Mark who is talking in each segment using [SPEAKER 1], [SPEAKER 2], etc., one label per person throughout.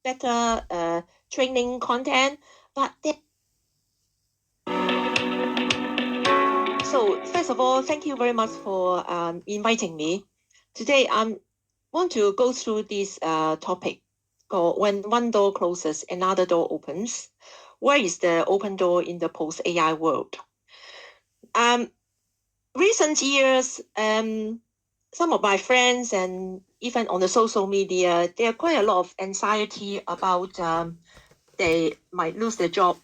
[SPEAKER 1] better training content. But so first of all, thank you very much for inviting me. Today I want to go through this topic called when one door closes, another door opens. Where is the open door in the post-AI world? Recent years, some of my friends and even on the social media, there are quite a lot of anxiety about they might lose their job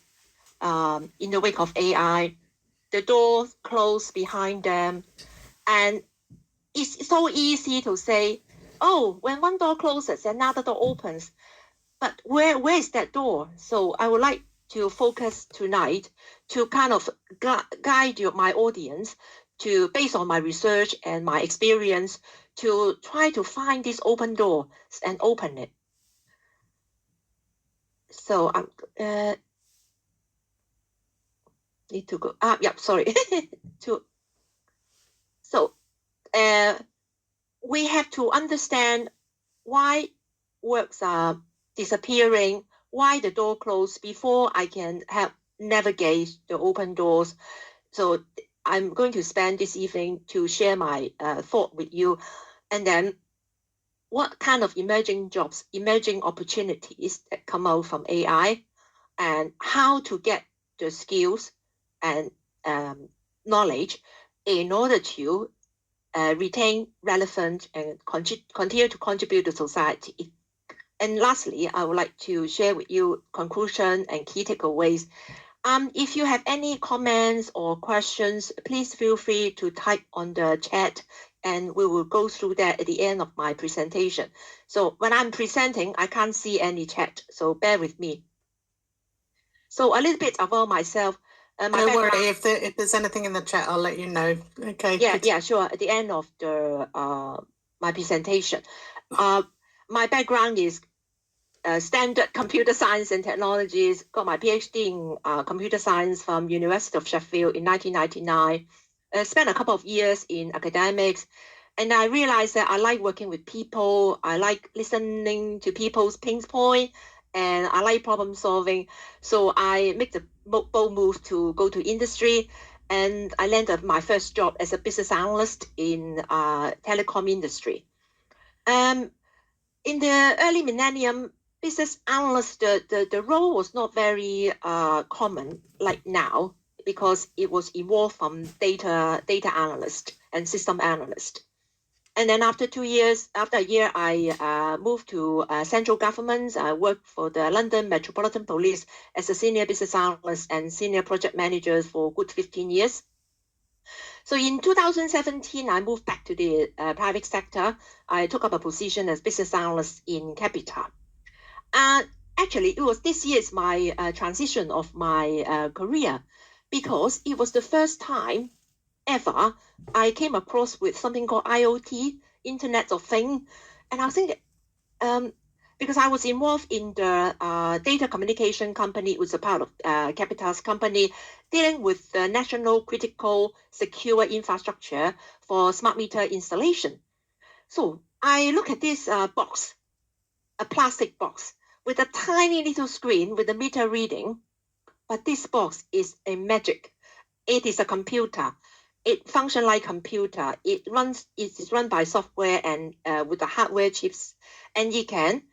[SPEAKER 1] in the wake of AI. The door closed behind them, and it's so easy to say, "Oh, when one door closes, another door opens." But where is that door? So I would like to focus tonight to kind of guide my audience to, based on my research and my experience, to try to find this open door and open it. So I'm need to go. Sorry. So we have to understand why works are disappearing, why the door closed before I can navigate the open doors. So I'm going to spend this evening to share my thought with you, and then what kind of emerging jobs, emerging opportunities that come out from AI, and how to get the skills and knowledge in order to retain relevant and continue to contribute to society. And lastly, I would like to share with you conclusion and key takeaways. If you have any comments or questions, please feel free to type on the chat, and we will go through that at the end of my presentation. So when I'm presenting, I can't see any chat, so bear with me. So a little bit about myself.
[SPEAKER 2] Don't worry, if there's anything in the chat, I'll let you know. Okay.
[SPEAKER 1] Yeah, sure. At the end of the my presentation, my background is standard computer science and technologies. Got my PhD in computer science from University of Sheffield in 1999. Spent a couple of years in academics, and I realized that I like working with people. I like listening to people's pain point, and I like problem solving. So I make the bold move to go to industry, and I landed my first job as a business analyst in telecom industry. In the early millennium, business analyst, the role was not very common like now, because it was evolved from data analyst and system analyst. And then after a year, I moved to central government. I worked for the London Metropolitan Police as a senior business analyst and senior project manager for a good 15 years. So in 2017, I moved back to the private sector. I took up a position as business analyst in Capita. Actually, it was this year's my transition of my career, because it was the first time ever I came across with something called IoT, Internet of Things. And I was thinking, because I was involved in the data communication company, it was a part of Capita's company, dealing with the national critical secure infrastructure for smart meter installation. So I look at this box, a plastic box with a tiny little screen with a meter reading, but this box is a magic. It is a computer. It functions like computer. It is run by software and with the hardware chips, and it can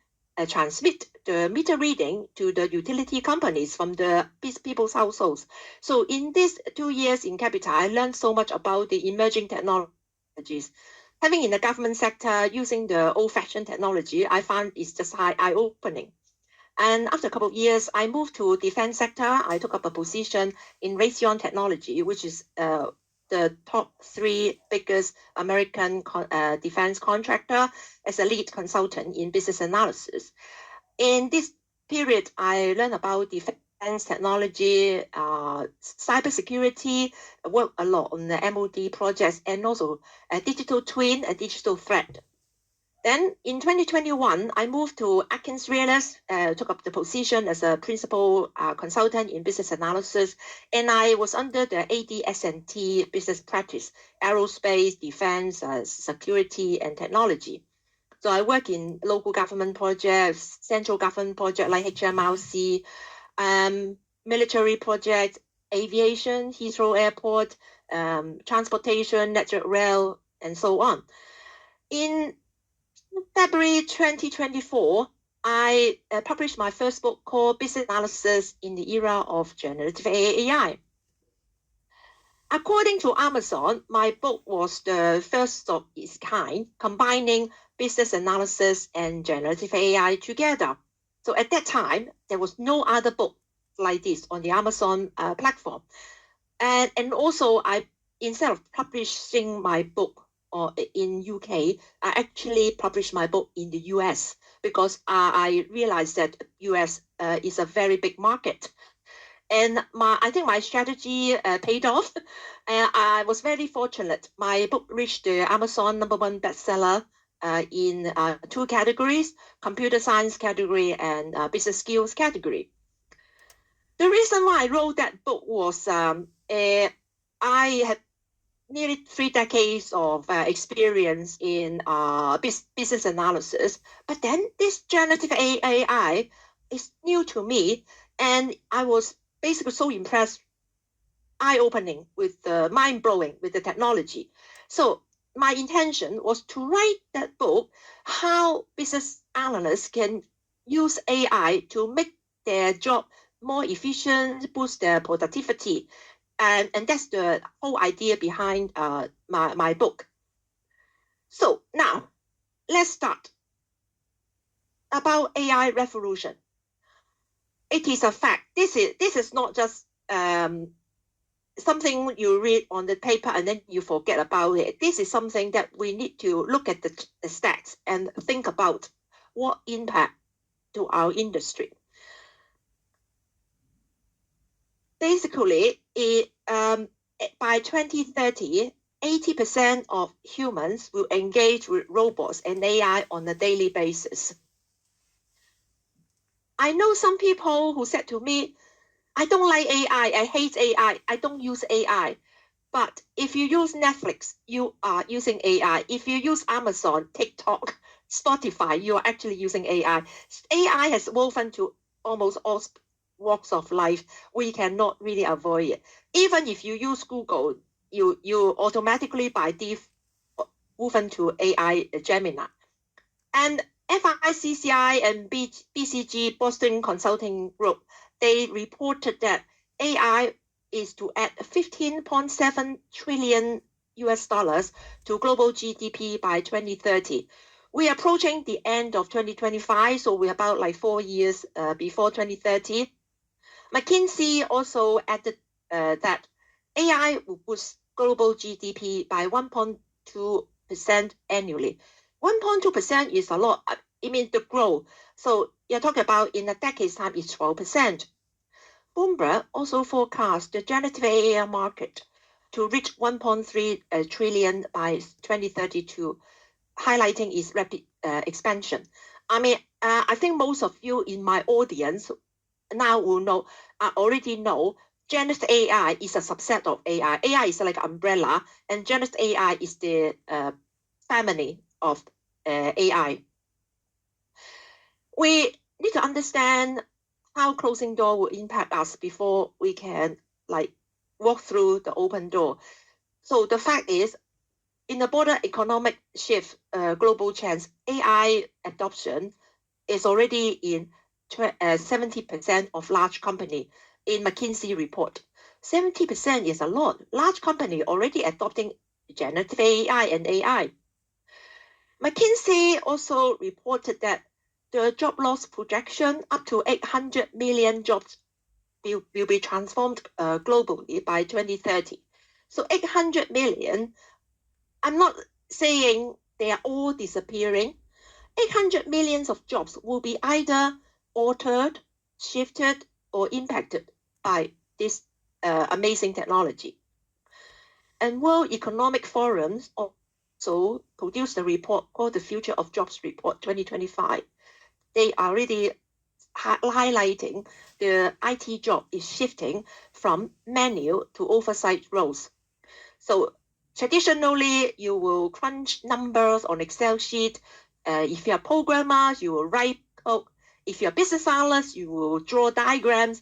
[SPEAKER 1] transmit the meter reading to the utility companies from the people's households. So in these 2 years in Capita, I learned so much about the emerging technologies. Having in the government sector, using the old-fashioned technology, I found it's just eye-opening. And after a couple of years, I moved to defense sector. I took up a position in Raytheon Technology, which is the top 3 biggest American defense contractor, as a lead consultant in business analysis. In this period, I learned about defense technology, cybersecurity, worked a lot on the MOD projects, and also a digital twin, a digital threat. Then in 2021, I moved to Atkins Realis, took up the position as a principal consultant in business analysis, and I was under the AD&T business practice, aerospace, defense, security, and technology. So I work in local government projects, central government projects like HMRC, military projects, aviation, Heathrow Airport, transportation, network rail, and so on. In February 2024, I published my first book called Business Analysis in the Era of Generative AI. According to Amazon, my book was the first of its kind, combining business analysis and generative AI together. So at that time, there was no other book like this on the Amazon platform. And also, instead of publishing my book in UK, I actually published my book in the US because I realized that US is a very big market. And I think my strategy paid off. And I was very fortunate. My book reached the Amazon #1 bestseller in 2 categories, computer science category and business skills category. The reason why I wrote that book was I had nearly 3 decades of experience in business analysis, but then this generative AI is new to me, and I was basically so impressed, eye-opening, with the mind-blowing with the technology. So my intention was to write that book, how business analysts can use AI to make their job more efficient, boost their productivity. And that's the whole idea behind my book. So now, let's start. About AI revolution. It is a fact. This is not just something you read on the paper and then you forget about it. This is something that we need to look at the stats and think about what impact to our industry. Basically, by 2030, 80% of humans will engage with robots and AI on a daily basis. I know some people who said to me, I don't like AI, I hate AI, I don't use AI. But if you use Netflix, you are using AI. If you use Amazon, TikTok, Spotify, you are actually using AI. AI has woven to almost all walks of life. We cannot really avoid it. Even if you use Google, you automatically by default woven to AI Gemini. And FICCI and BCG, Boston Consulting Group, they reported that AI is to add 15.7 trillion US dollars to global GDP by 2030. We are approaching the end of 2025, so we're about like 4 years before 2030. McKinsey also added that AI will boost global GDP by 1.2% annually. 1.2% is a lot. It means the growth. So you're talking about in a decade's time, it's 12%. Bloomberg also forecast the generative AI market to reach 1.3 trillion by 2032, highlighting its rapid expansion. I think most of you in my audience now will know, already know, generative AI is a subset of AI. AI is like an umbrella, and generative AI is the family of AI. We need to understand how closing door will impact us before we can walk through the open door. So the fact is, in the broader economic shift, global trends, AI adoption is already in 70% of large company in McKinsey report. 70% is a lot. Large company already adopting generative AI and AI. McKinsey also reported that the job loss projection up to 800 million jobs will be transformed globally by 2030. So 800 million, I'm not saying they are all disappearing. 800 millions of jobs will be either altered, shifted, or impacted by this amazing technology. And World Economic Forum also produced a report called the Future of Jobs Report 2025. They are already highlighting the IT job is shifting from manual to oversight roles. So traditionally, you will crunch numbers on Excel sheet, If you're programmers, you will write code. If you're business analysts, you will draw diagrams.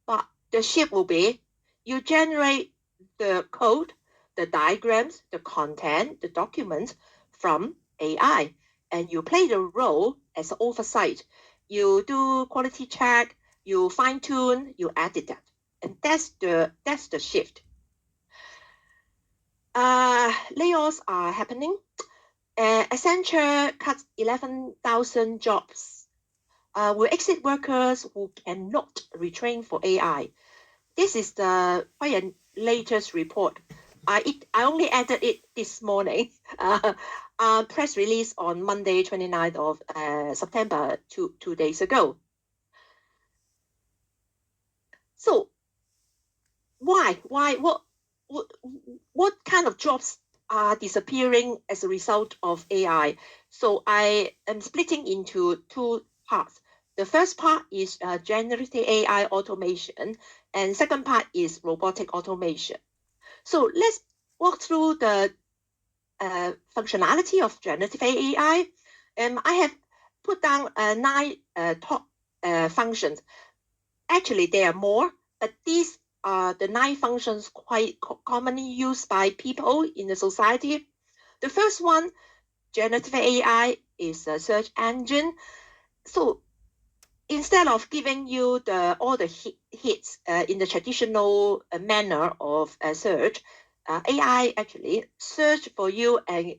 [SPEAKER 1] But the shift will be you generate the code, the diagrams, the content, the documents from AI, and you play the role as an oversight. You do quality check, you fine tune, you edit that, and that's the shift. Layoffs are happening. Accenture cuts 11,000 jobs. Will exit workers who cannot retrain for AI. This is the quite a latest report. I only added it this morning. Press release on Monday, 29th of September, two days ago. So why? What kind of jobs are disappearing as a result of AI? So I am splitting into two parts. The first part is generative AI automation, and second part is robotic automation. So let's walk through the functionality of generative AI. I have put down 9 top functions. Actually, there are more, but these are the 9 functions quite commonly used by people in the society. The first one, generative AI, is a search engine. So instead of giving you all the hits in the traditional manner of search, AI actually search for you and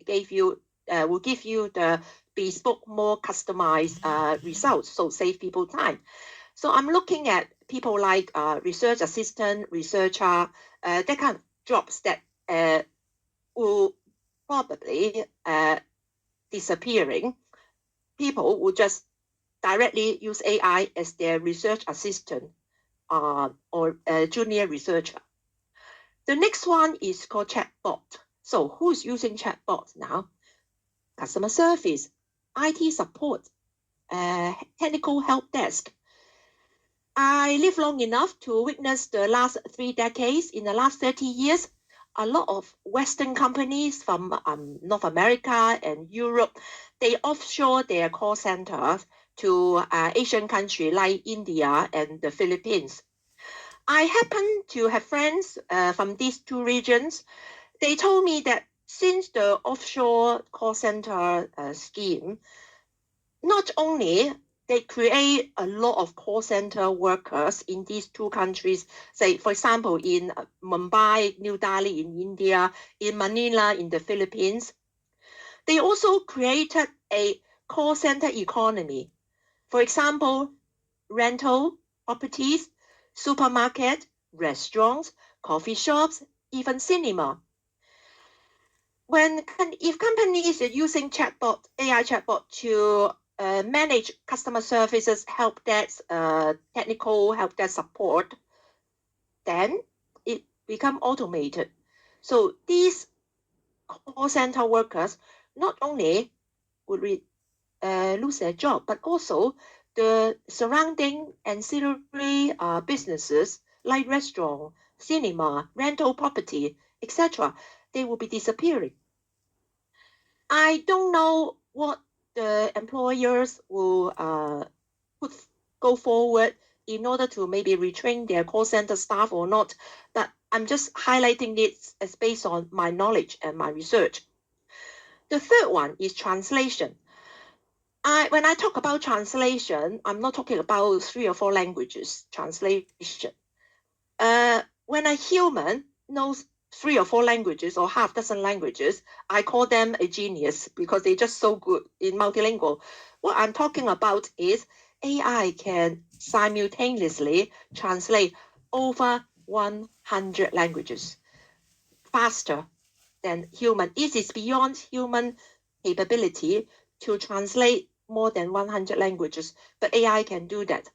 [SPEAKER 1] will give you the bespoke, more customized results. So save people time. So I'm looking at people like research assistant, researcher, that kind of jobs that will probably disappearing. People will just directly use AI as their research assistant or a junior researcher. The next one is called chatbot. So who's using chatbots now? Customer service, IT support, technical help desk. I live long enough to witness the last 3 decades. In the last 30 years, a lot of Western companies from North America and Europe, they offshore their call centers to Asian countries like India and the Philippines. I happen to have friends from these two regions. They told me that since the offshore call center scheme, not only they create a lot of call center workers in these two countries, say, for example, in Mumbai, New Delhi in India, in Manila in the Philippines, they also created a call center economy. For example, rental properties, supermarket, restaurants, coffee shops, even cinema. If companies are using chatbot, AI chatbot to manage customer services, help desk, technical help desk support, then it become automated. So these call center workers not only would lose their job, but also the surrounding ancillary businesses like restaurant, cinema, rental property, etc. They will be disappearing. I don't know what the employers will go forward in order to maybe retrain their call center staff or not, but I'm just highlighting it as based on my knowledge and my research. The third one is translation. When I talk about translation, I'm not talking about 3 or 4 languages translation. When a human knows 3 or 4 languages or half dozen languages, I call them a genius because they're just so good in multilingual. What I'm talking about is AI can simultaneously translate over 100 languages faster than human. It is beyond human capability to translate more than 100 languages, but AI can do that.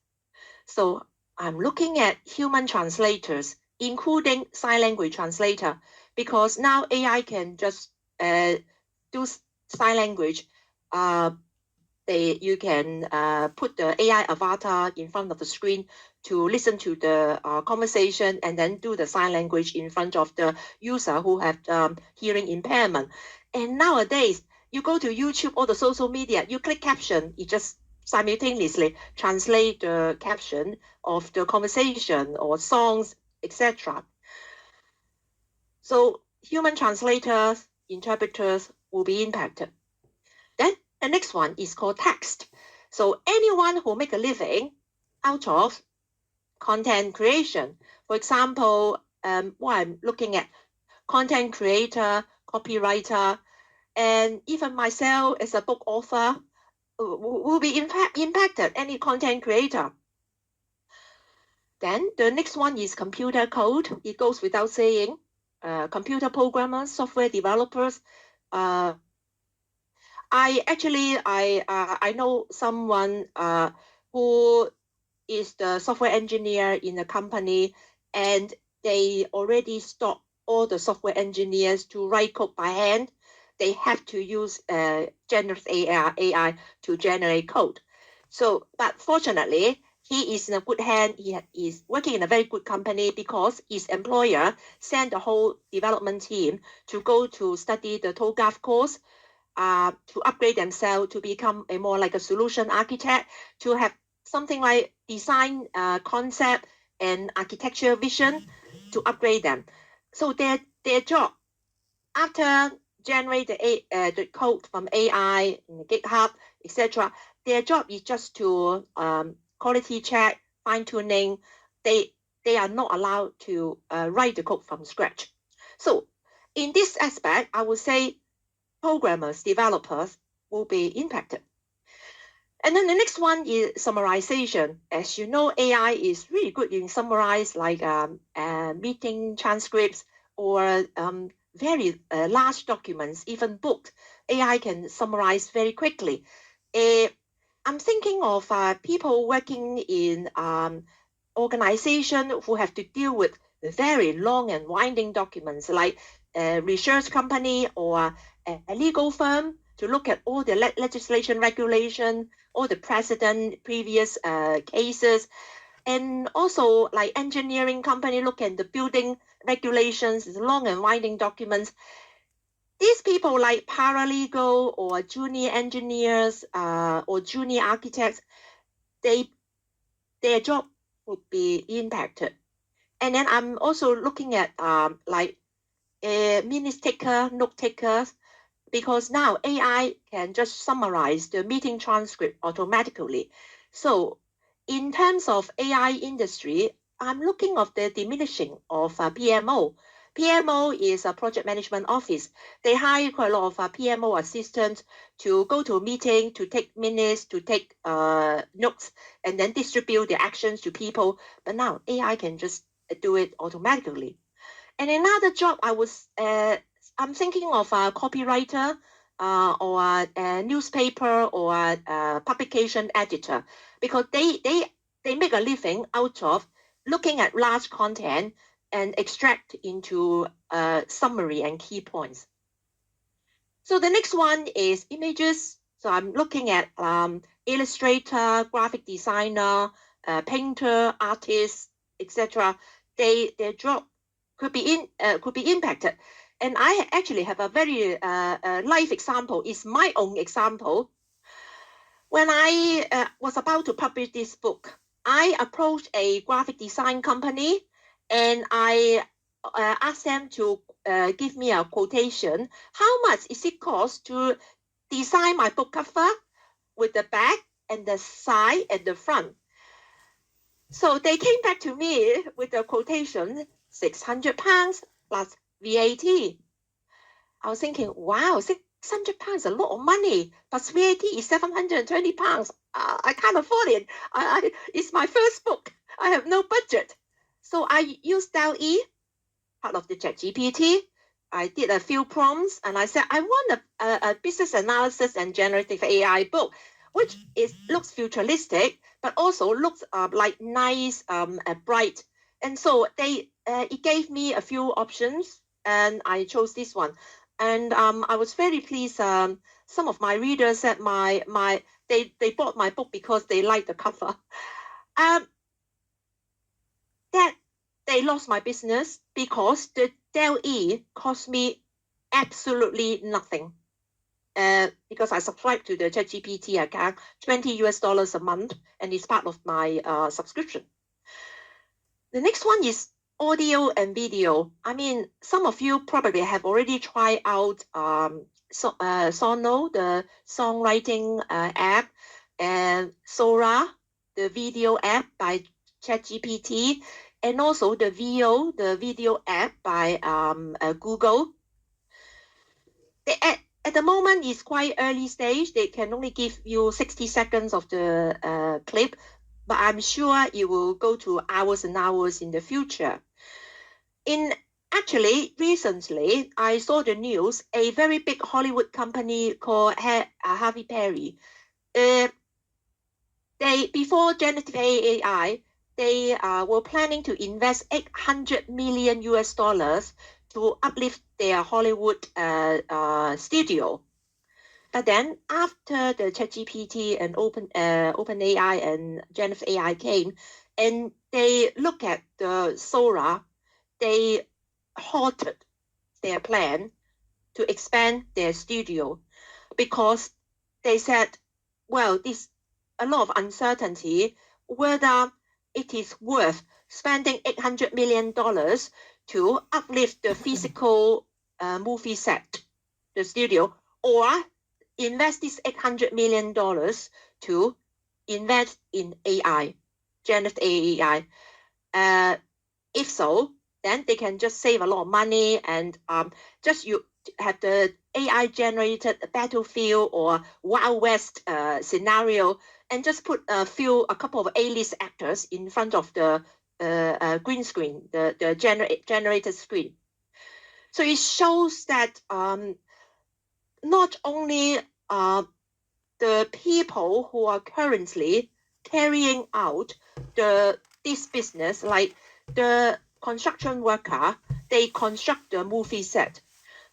[SPEAKER 1] So I'm looking at human translators, including sign language translator, because now AI can just do sign language. You can put the AI avatar in front of the screen to listen to the conversation and then do the sign language in front of the user who have hearing impairment. And nowadays, you go to YouTube or the social media, you click caption, it just simultaneously translate the caption of the conversation or songs, etc. So human translators, interpreters will be impacted. Then the next one is called text. So anyone who make a living out of content creation, for example, what I'm looking at, content creator, copywriter, and even myself as a book author will be impacted, any content creator. Then the next one is computer code. It goes without saying. Computer programmers, software developers. I know someone who is the software engineer in a company, and they already stopped all the software engineers to write code by hand. They have to use generative AI to generate code. So, but fortunately, he is in a good hand. He is working in a very good company because his employer sent the whole development team to go to study the TOGAF course to upgrade themselves to become a more like a solution architect, to have something like design concept and architecture vision to upgrade them. So their job after generate the code from AI, GitHub, etc. Their job is just to quality check, fine tuning. They are not allowed to write the code from scratch. So in this aspect, I would say programmers, developers will be impacted. And then the next one is summarization. As you know, AI is really good in summarize like meeting transcripts or very large documents, even books. AI can summarize very quickly. I'm thinking of people working in organization who have to deal with very long and winding documents like a research company or a legal firm to look at all the legislation, regulation, all the precedent, previous cases, and also like engineering company look at the building regulations, long and winding documents. These people like paralegal or junior engineers or junior architects, their job would be impacted. And then I'm also looking at like minutes taker, note takers, because now AI can just summarize the meeting transcript automatically. So in terms of AI industry, I'm looking of the diminishing of PMO. PMO is a project management office. They hire quite a lot of PMO assistants to go to a meeting, to take minutes, to take notes, and then distribute the actions to people. But now AI can just do it automatically. And another job I'm thinking of a copywriter or a newspaper or a publication editor, because they make a living out of looking at large content and extract into summary and key points. So the next one is images. So I'm looking at illustrator, graphic designer, painter, artist, etc. Their job could be impacted. And I actually have a very life example. It's my own example. When I was about to publish this book, I approached a graphic design company and I asked them to give me a quotation. How much is it cost to design my book cover with the back and the side and the front? So they came back to me with a quotation, £600 plus VAT. I was thinking, wow, £600, a lot of money, plus VAT is £720. I can't afford it. It's my first book. I have no budget. So I used DALL-E, part of the ChatGPT. I did a few prompts and I said, I want a business analysis and generative AI book, which looks futuristic, but also looks like nice, bright. And so it gave me a few options and I chose this one. And I was very pleased. Some of my readers said they bought my book because they liked the cover. That they lost my business because the DALL-E cost me absolutely nothing. because I subscribe to the ChatGPT account, $20 a month, and it's part of my subscription. The next one is audio and video. I mean, some of you probably have already tried out Sono, the songwriting app, and Sora, the video app by ChatGPT, and also the VO, the video app by Google. At the moment, it's quite early stage. They can only give you 60 seconds of the clip, but I'm sure it will go to hours and hours in the future. Actually, recently, I saw the news, a very big Hollywood company called Harvey Perry. Before generative AI, they were planning to invest $800 million to uplift their Hollywood studio. But then after the ChatGPT and OpenAI and generative AI came, and they look at the Sora, they halted their plan to expand their studio because they said, well, there's a lot of uncertainty whether it is worth spending $800 million to uplift the physical movie set, the studio, or invest this $800 million to invest in AI, generative AI. If so, then they can just save a lot of money and just you have the AI generated battlefield or Wild West scenario and just put a couple of A-list actors in front of the green screen, the generated screen. So it shows that not only the people who are currently carrying out this business, like the construction worker, they construct the movie set.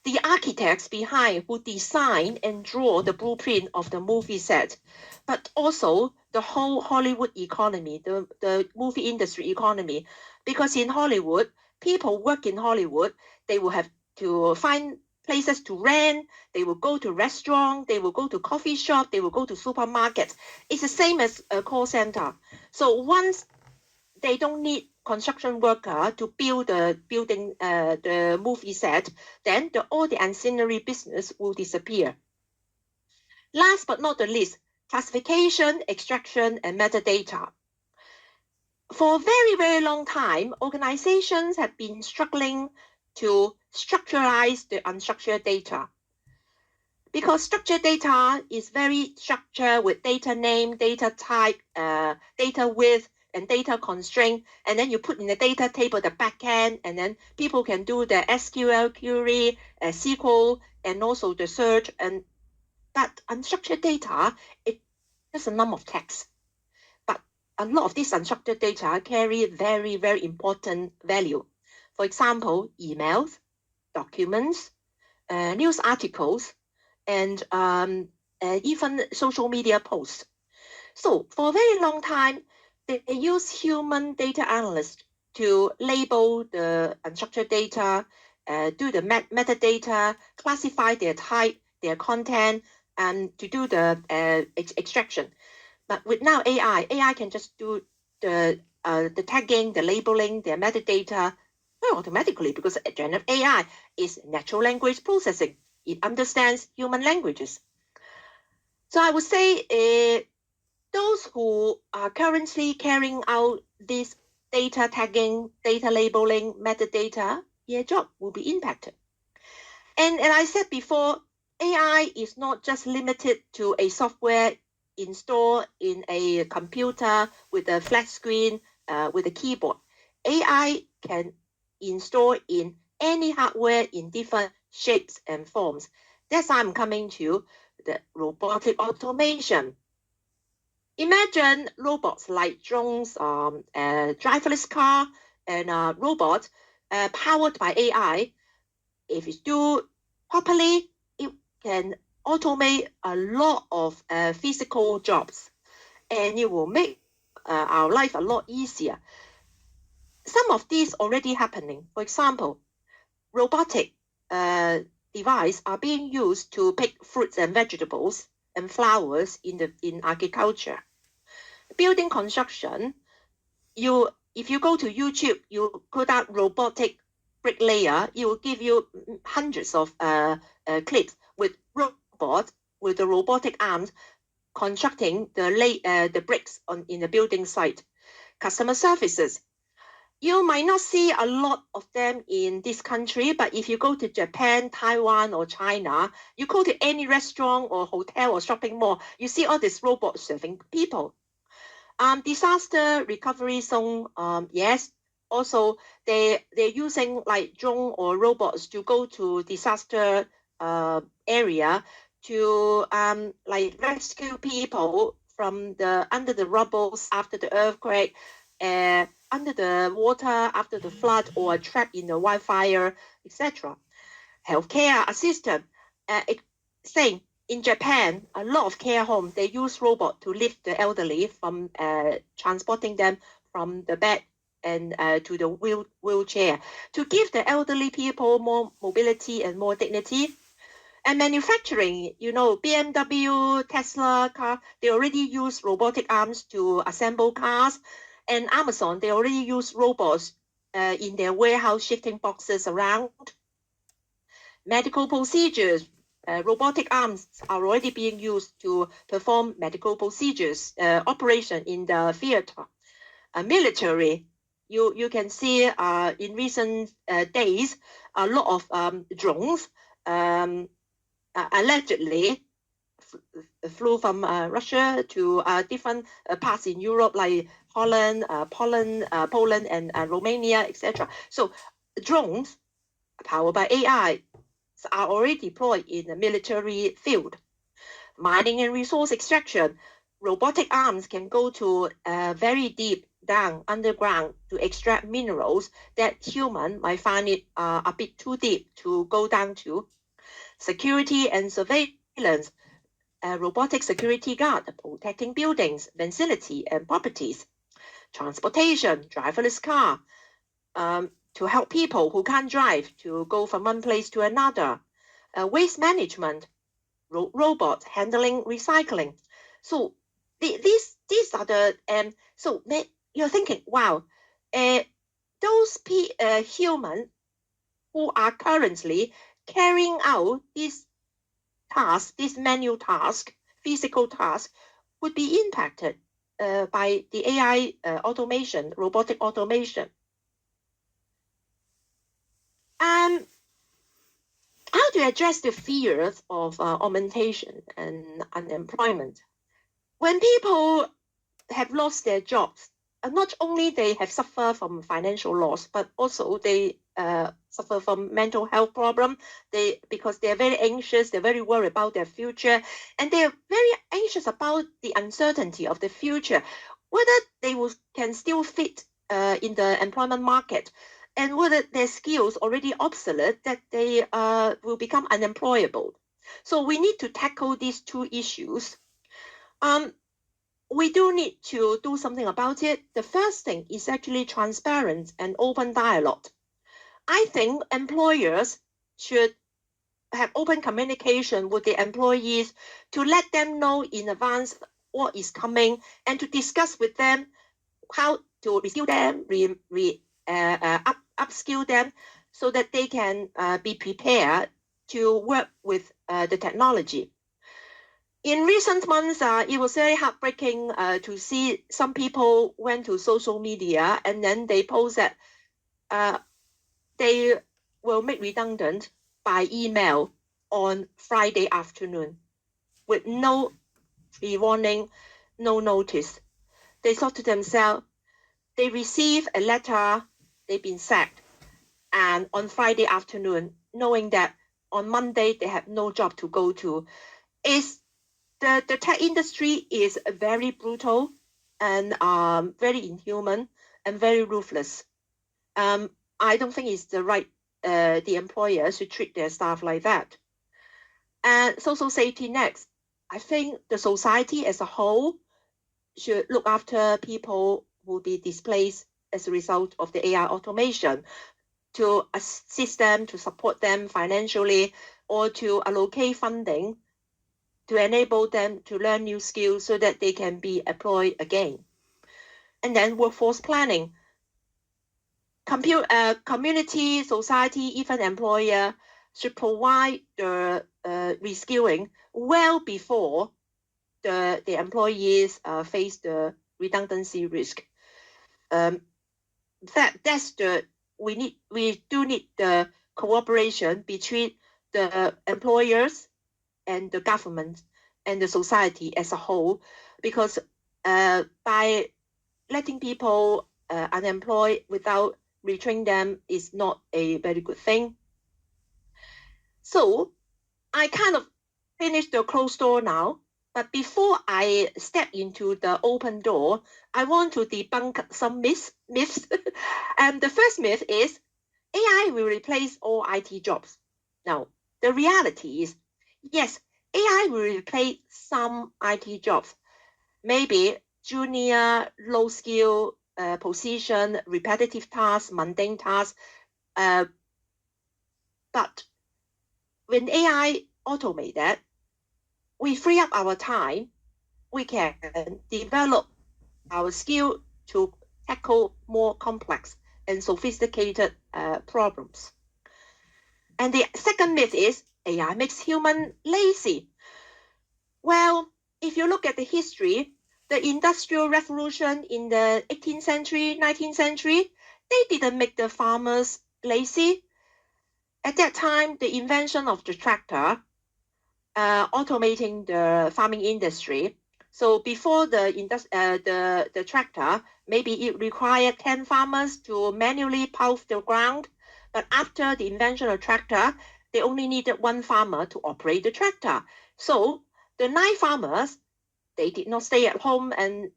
[SPEAKER 1] The architects behind who design and draw the blueprint of the movie set, but also the whole Hollywood economy, the movie industry economy. Because in Hollywood, people work in Hollywood, they will have to find places to rent, they will go to restaurants, they will go to coffee shop, they will go to supermarkets. It's the same as a call center. So once they don't need construction worker to build the movie set, then all the ancillary business will disappear. Last but not the least, classification, extraction, and metadata. For a very, very long time, organizations have been struggling to structuralize the unstructured data. Because structured data is very structured with data name, data type, data width, and data constraint, and then you put in the data table the backend, and then people can do the SQL query, SQL, and also the search. And that unstructured data, it's just a number of text. But a lot of these unstructured data carry very, very important value. For example, emails, documents, news articles, and even social media posts. So for a very long time, they use human data analysts to label the unstructured data, do the metadata, classify their type, their content, and to do the extraction. But with now AI can just do the tagging, the labeling, the metadata automatically because generative AI is natural language processing. It understands human languages. So I would say those who are currently carrying out this data tagging, data labeling, metadata, their job will be impacted. And I said before, AI is not just limited to a software installed in a computer with a flat screen, with a keyboard. AI can install in any hardware in different shapes and forms. That's how I'm coming to the robotic automation. Imagine robots like drones, driverless car, and robots powered by AI. If it's do properly, it can automate a lot of physical jobs, and it will make our life a lot easier. Some of these already happening. For example, robotic devices are being used to pick fruits and vegetables and flowers in agriculture. Building construction, if you go to YouTube, you put out robotic bricklayer, it will give you hundreds of clips with robots with the robotic arms constructing the bricks in the building site. Customer services. You might not see a lot of them in this country, but if you go to Japan, Taiwan, or China, you go to any restaurant or hotel or shopping mall, you see all these robots serving people. Disaster recovery zone, yes. Also, they're using like drone or robots to go to disaster area to like rescue people from under the rubbles after the earthquake, under the water after the flood, or trapped in the wildfire, etc. Healthcare assistant, same. In Japan, a lot of care homes, they use robot to lift the elderly from transporting them from the bed and to the wheelchair to give the elderly people more mobility and more dignity. And manufacturing, BMW, Tesla car, they already use robotic arms to assemble cars. And Amazon, they already use robots in their warehouse shifting boxes around. Medical procedures, robotic arms are already being used to perform medical procedures, operation in the theater. Military, you can see in recent days a lot of drones allegedly flew from Russia to different parts in Europe like Holland, Poland, and Romania, etc. So drones powered by AI are already deployed in the military field. Mining and resource extraction, robotic arms can go to very deep down underground to extract minerals that human might find it a bit too deep to go down to. Security and surveillance, robotic security guard protecting buildings, vicinity, and properties. Transportation, driverless car, to help people who can't drive to go from one place to another. Waste management, robots handling recycling. So these are the so you're thinking, wow, those humans who are currently carrying out these tasks, this manual task, physical task, would be impacted by the AI automation, robotic automation. How to address the fears of augmentation and unemployment? When people have lost their jobs, not only they have suffered from financial loss, but also they suffer from mental health problem. Because they're very anxious, they're very worried about their future, and they're very anxious about the uncertainty of the future, whether they can still fit in the employment market, and whether their skills already obsolete that they will become unemployable. So we need to tackle these two issues. We do need to do something about it. The first thing is actually transparent and open dialogue. I think employers should have open communication with the employees to let them know in advance what is coming and to discuss with them how to reskill them, upskill them so that they can be prepared to work with the technology. In recent months, it was very heartbreaking to see some people went to social media and then they post that they will make redundant by email on Friday afternoon with no pre-warning, no notice. They thought to themselves, they receive a letter, they've been sacked, and on Friday afternoon, knowing that on Monday they have no job to go to, the tech industry is very brutal and very inhuman and very ruthless. I don't think it's the employers should treat their staff like that. And social safety next. I think the society as a whole should look after people who will be displaced as a result of the AI automation, to assist them, to support them financially, or to allocate funding to enable them to learn new skills so that they can be employed again. And then workforce planning. Community, society, even employer should provide the reskilling well before the employees face the redundancy risk. We do need the cooperation between the employers and the government and the society as a whole, because by letting people unemployed without retraining them is not a very good thing. So I kind of finished the closed door now, but before I step into the open door, I want to debunk some myths. And the first myth is AI will replace all IT jobs. Now, the reality is, yes, AI will replace some IT jobs, maybe junior, low skill position, repetitive tasks, mundane tasks. But when AI automate that, we free up our time. We can develop our skill to tackle more complex and sophisticated problems. And the second myth is AI makes human lazy. Well, if you look at the history, the Industrial Revolution in the 18th century, 19th century, they didn't make the farmers lazy. At that time, the invention of the tractor, automating the farming industry. So before the tractor, maybe it required 10 farmers to manually plow the ground. But after the invention of tractor, they only needed one farmer to operate the tractor. So the 9 farmers, they did not stay at home and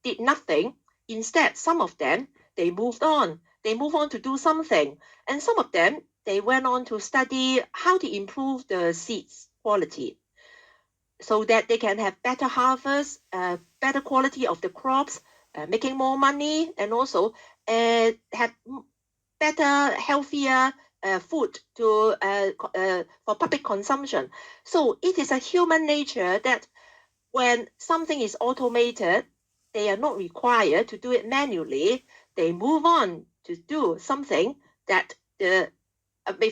[SPEAKER 1] did nothing. Instead, some of them, they moved on. They moved on to do something. And some of them, they went on to study how to improve the seeds quality so that they can have better harvest, better quality of the crops, making more money, and also have better, healthier food for public consumption. So it is a human nature that when something is automated, they are not required to do it manually. They move on to do something that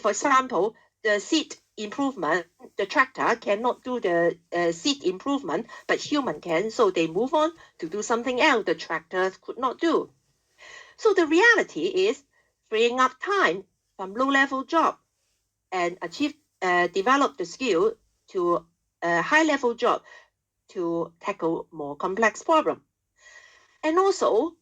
[SPEAKER 1] for example, the seed improvement, the tractor cannot do the seed improvement, but human can. So they move on to do something else the tractor could not do. So the reality is freeing up time from low-level job and develop the skill to a high-level job to tackle more complex problem. And also,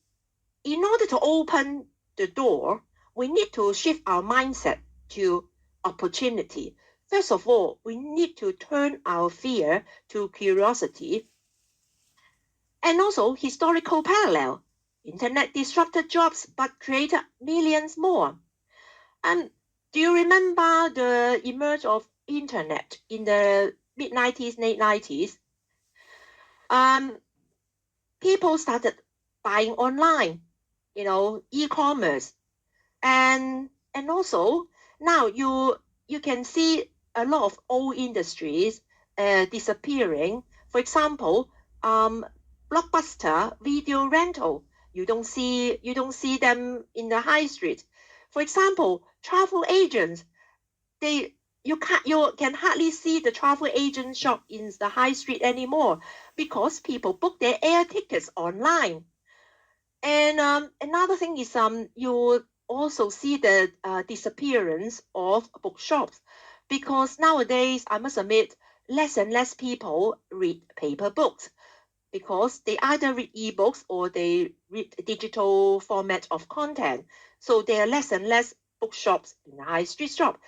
[SPEAKER 1] in order to open the door, we need to shift our mindset to opportunity. First of all, we need to turn our fear to curiosity. And also, historical parallel. Internet disrupted jobs but created millions more. And do you remember the emerge of internet in the mid-90s, late 90s? People started buying online, e-commerce. And also now you can see a lot of old industries disappearing. For example, Blockbuster video rental. You don't see them in the high street. For example, travel agents. You can hardly see the travel agent shop in the high street anymore because people book their air tickets online. And another thing is you also see the disappearance of bookshops because nowadays, I must admit, less and less people read paper books because they either read ebooks or they read digital format of content. So there are less and less bookshops in the high street shop.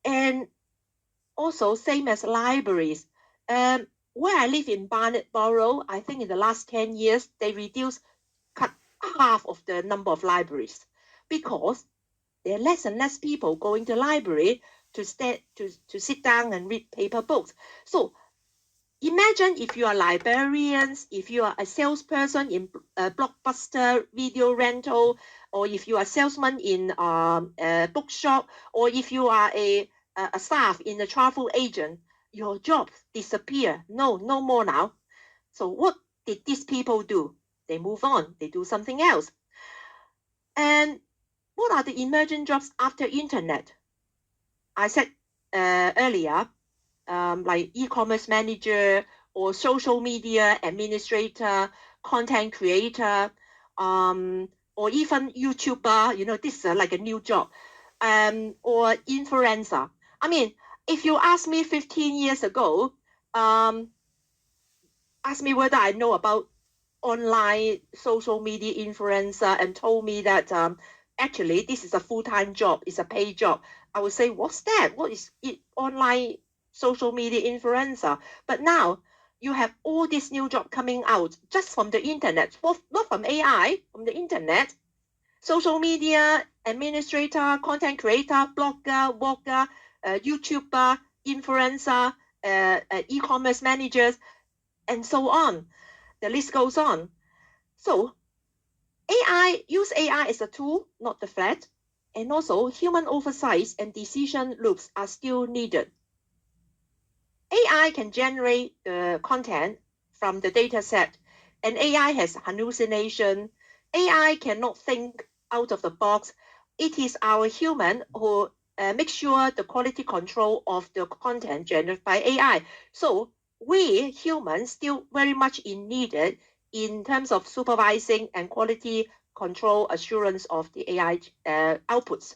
[SPEAKER 1] And also, same as libraries. Where I live in Barnet Borough, I think in the last 10 years, they cut half of the number of libraries because there are less and less people going to library to sit down and read paper books. So imagine if you are librarians, if you are a salesperson in a Blockbuster video rental, or if you are a salesman in a bookshop, or if you are a a staff in a travel agent, your job disappear. No, no more now. So what did these people do? They move on. They do something else. And what are the emerging jobs after internet? I said earlier, like e-commerce manager or social media administrator, content creator, or even YouTuber. This is like a new job, or influencer. I mean, if you ask me 15 years ago, ask me whether I know about online social media influencer and told me that actually this is a full-time job, it's a paid job, I would say, what's that? What is it? Online social media influencer? But now you have all this new job coming out just from the internet, not from AI, from the internet. Social media administrator, content creator, blogger, vlogger, YouTuber, influencer, e-commerce managers, and so on. The list goes on. So use AI as a tool, not the threat. And also human oversight and decision loops are still needed. AI can generate the content from the data set, and AI has hallucination. AI cannot think out of the box. It is our human who make sure the quality control of the content generated by AI. So we humans still very much needed in terms of supervising and quality control assurance of the AI outputs.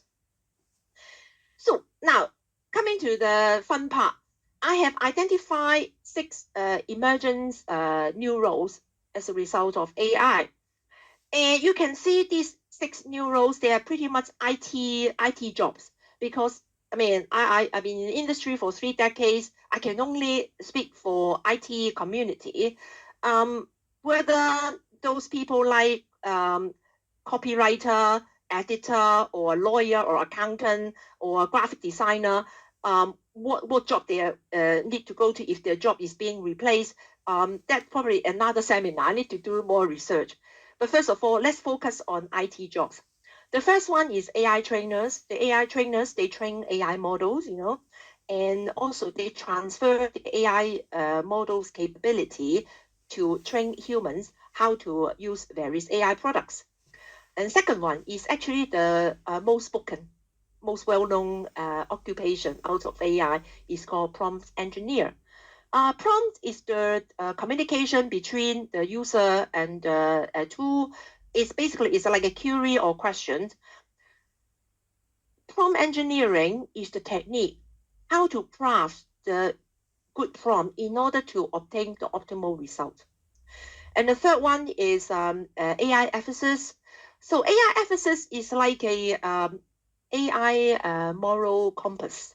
[SPEAKER 1] So now, coming to the fun part, I have identified 6 emergent new roles as a result of AI. And you can see these 6 new roles, they are pretty much IT jobs, because I mean, I've been in the industry for 3 decades. I can only speak for IT community. Whether those people like copywriter, editor, or lawyer, or accountant, or graphic designer, what job they need to go to if their job is being replaced, that's probably another seminar. I need to do more research. But first of all, let's focus on IT jobs. The first one is AI trainers. The AI trainers, they train AI models, and also they transfer the AI models capability to train humans how to use various AI products. And second one is actually the most spoken, most well-known occupation out of AI is called prompt engineer. Prompt is the communication between the user and a tool. It's like a query or question. Prompt engineering is the technique how to craft the good prompt in order to obtain the optimal result. And the third one is AI ethicist. So AI ethicist is like a AI moral compass.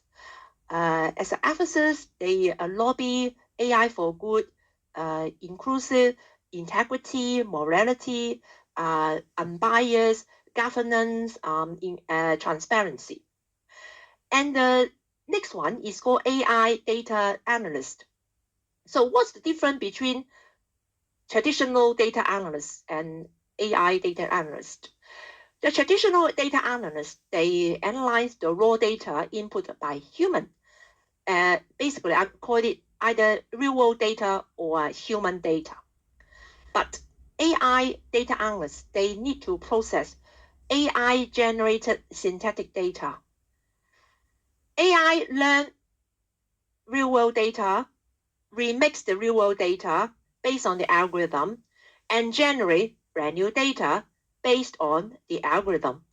[SPEAKER 1] As an ethicist, they lobby AI for good, inclusive, integrity, morality, unbiased, governance, transparency. And the next one is called AI data analyst. So what's the difference between traditional data analyst and AI data analyst? The traditional data analysts, they analyze the raw data input by human. Basically, I call it either real-world data or human data. But AI data analysts, they need to process AI-generated synthetic data. AI learn real-world data, remix the real-world data based on the algorithm, and generate brand new data based on the algorithm.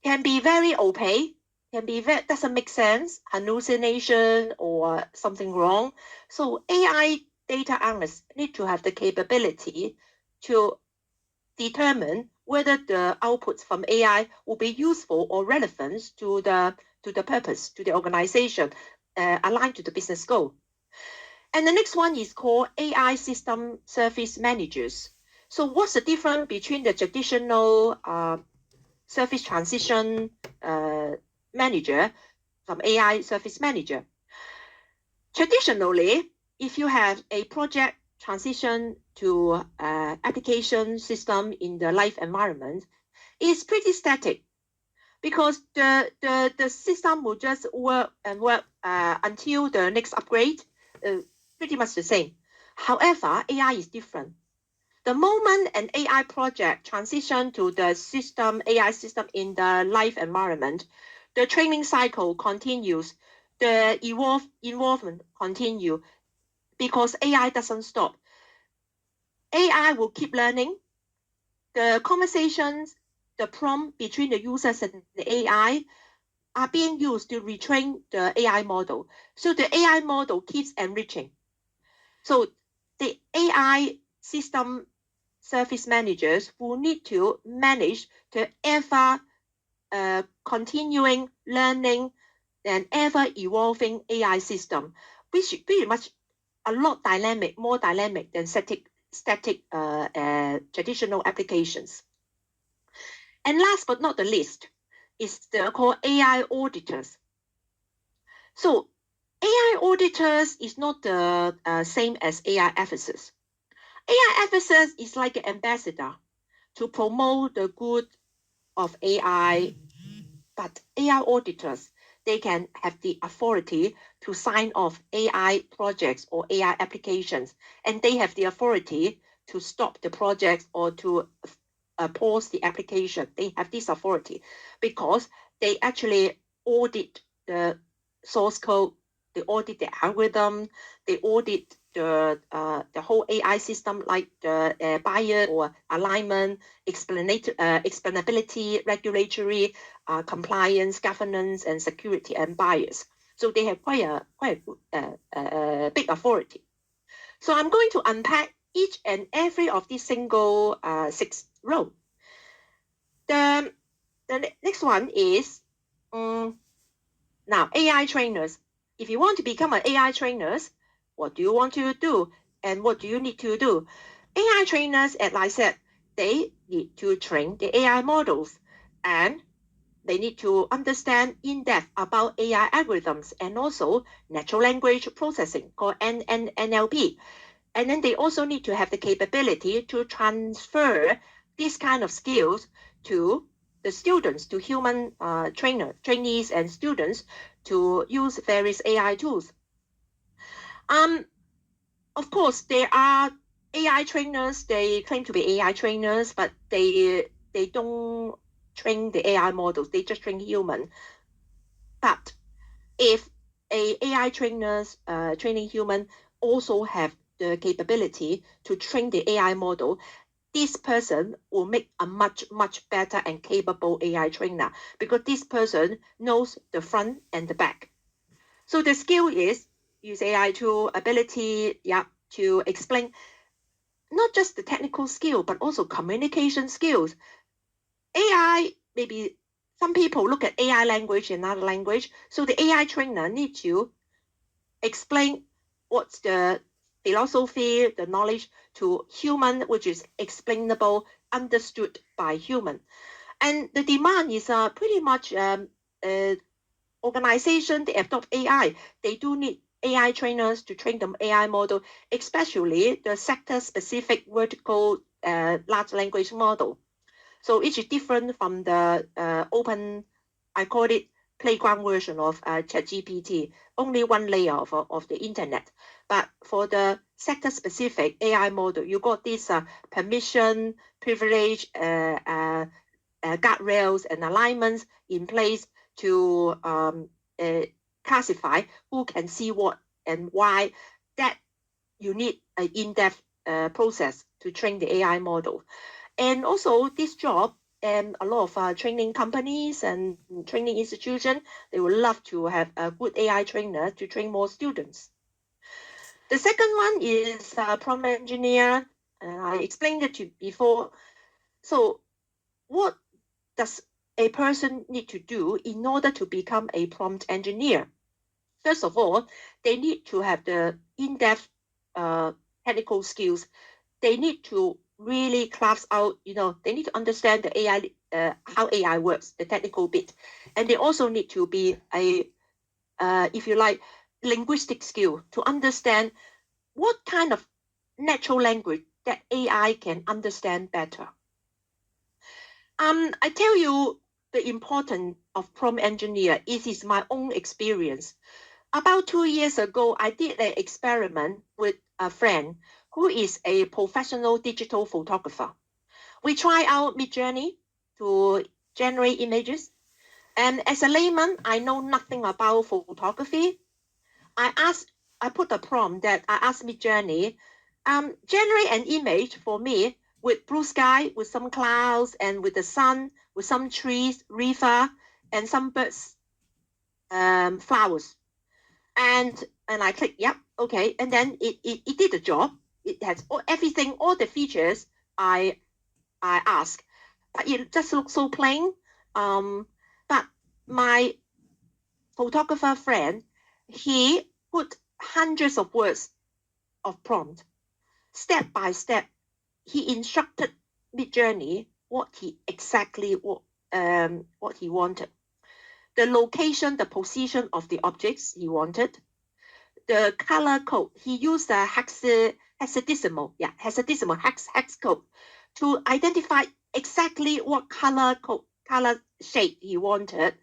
[SPEAKER 1] Can be very opaque, doesn't make sense, hallucination or something wrong. So AI data analysts need to have the capability to determine whether the outputs from AI will be useful or relevant to the purpose, to the organization, aligned to the business goal. And the next one is called AI system service managers. So what's the difference between the traditional service transition manager from AI service manager? Traditionally, if you have a project transition to application system in the live environment, it's pretty static, because the system will just work and work until the next upgrade, pretty much the same. However, AI is different. The moment an AI project transition to the system, AI system in the live environment, the training cycle continues, the involvement continue, because AI doesn't stop. AI will keep learning. The conversations, the prompt between the users and the AI are being used to retrain the AI model. So the AI model keeps enriching. So the AI system service managers will need to manage the ever continuing learning and ever evolving AI system, which is pretty much a lot dynamic, more dynamic than static traditional applications. And last but not the least is the called AI auditors. So AI auditors is not the same as AI officers. AI officers is like an ambassador to promote the good of AI, but AI auditors, they can have the authority to sign off AI projects or AI applications, and they have the authority to stop the projects or to pause the application. They have this authority because they actually audit the source code, they audit the algorithm, they audit the whole AI system, like the bias or alignment, explainability, regulatory, compliance, governance, and security and bias. So they have quite a big authority. So I'm going to unpack each and every of these single 6 rows. The next one is now AI trainers. If you want to become an AI trainers, what do you want to do and what do you need to do? AI trainers, as I said, they need to train the AI models and they need to understand in depth about AI algorithms and also natural language processing called NLP. And then they also need to have the capability to transfer these kind of skills to the students, to human trainees and students to use various AI tools. Of course, there are AI trainers, they claim to be AI trainers, but they don't train the AI models, they just train human. But if a AI trainers training human also have the capability to train the AI model, this person will make a much better and capable AI trainer because this person knows the front and the back. So the skill is use AI tool ability, to explain not just the technical skill, but also communication skills. AI, maybe some people look at AI language in another language. So the AI trainer needs to explain what's the philosophy, the knowledge to human, which is explainable, understood by human. And the demand is pretty much organization, they adopt AI. They do need AI trainers to train the AI model, especially the sector-specific vertical large language model. So it is different from the open, I call it playground version of ChatGPT, only one layer of the internet. But for the sector-specific AI model, you got this permission, privilege, guardrails, and alignments in place to classify who can see what and why. That you need an in-depth process to train the AI model. And also this job, and a lot of training companies and training institutions, they would love to have a good AI trainer to train more students. The second one is prompt engineer. I explained it to you before. So what does a person need to do in order to become a prompt engineer? First of all, they need to have the in-depth technical skills. They need to really class out, they need to understand the AI, how AI works, the technical bit. And they also need to be if you like, linguistic skill to understand what kind of natural language that AI can understand better. I tell you, the importance of prompt engineer. It is my own experience. About 2 years ago, I did an experiment with a friend who is a professional digital photographer. We tried out Midjourney to generate images. And as a layman, I know nothing about photography. I put a prompt that I asked Midjourney, generate an image for me with blue sky, with some clouds, and with the sun, with some trees, river, and some birds, flowers. And I clicked, yep, okay. And then it did the job. It has everything, all the features I asked. But it just looks so plain. But my photographer friend, he put hundreds of words of prompt. Step by step, he instructed Midjourney what he wanted. The location, the position of the objects he wanted. The color code, he used the hexadecimal hex code to identify exactly what color shade he wanted.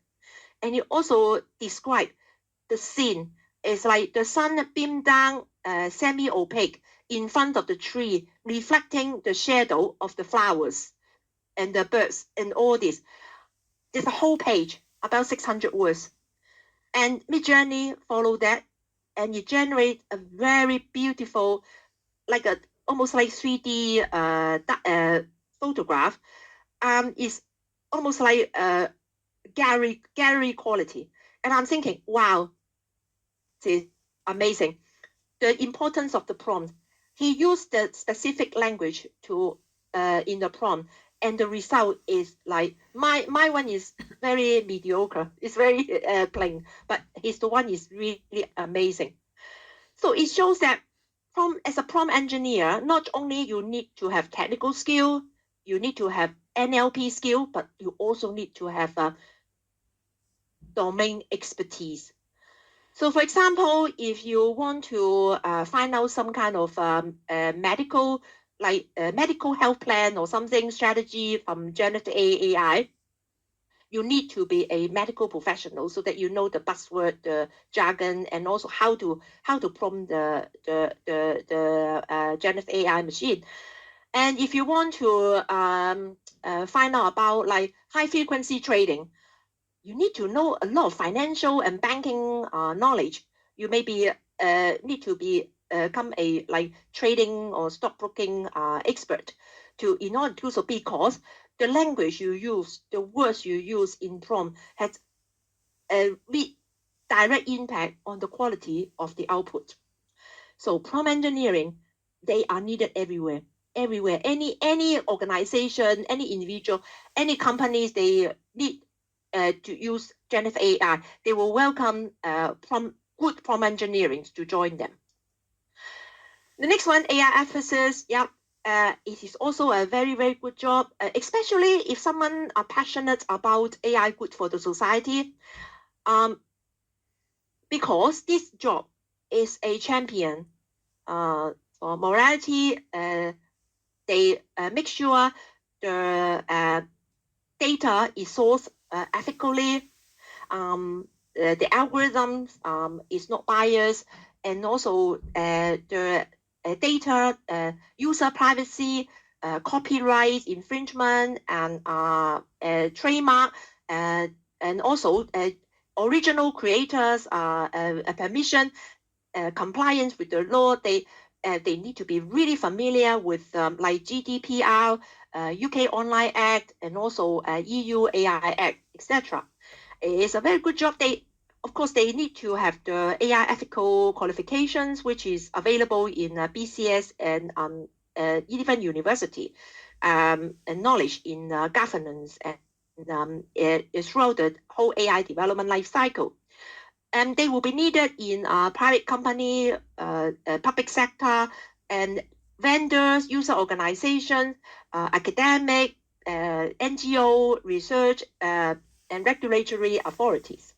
[SPEAKER 1] And he also described the scene. It's like the sun beamed down, semi-opaque in front of the tree, reflecting the shadow of the flowers and the birds and all this. There's a whole page, about 600 words. And Midjourney followed that, and it generates a very beautiful, almost like 3D photograph. It's almost like gallery quality. And I'm thinking, wow, it's amazing. The importance of the prompt. He used the specific language to in the prompt, and the result is like my one is very mediocre. It's very plain, but his one is really amazing. So it shows that as a prompt engineer, not only you need to have technical skill, you need to have NLP skill, but you also need to have a domain expertise. So, for example, if you want to find out some kind of medical health plan or something strategy from generative AI, you need to be a medical professional so that you know the buzzword, the jargon, and also how to prompt the generative AI machine. And if you want to find out about like high frequency trading, you need to know a lot of financial and banking knowledge. You maybe need to become a trading or stockbroking expert in order to do so, because the language you use, the words you use in prompt has a direct impact on the quality of the output. So prompt engineering, they are needed everywhere. Everywhere, any organization, any individual, any companies, they need to use generative AI. They will welcome good prompt engineering to join them. The next one, AI emphasis. Yeah, it is also a very, very good job, especially if someone are passionate about AI good for the society. Because this job is a champion for morality. They make sure the data is sourced ethically. The algorithms is not biased, and also the data, user privacy, copyright infringement, and trademark, and also original creators permission, compliance with the law. They need to be really familiar with like GDPR, UK Online Act, and also EU AI Act, etc. It's a very good job. Of course, they need to have the AI ethical qualifications, which is available in BCS and even university, and knowledge in governance and throughout the whole AI development life cycle. And they will be needed in private company, public sector, and vendors, user organizations, academic, NGO, research, and regulatory authorities.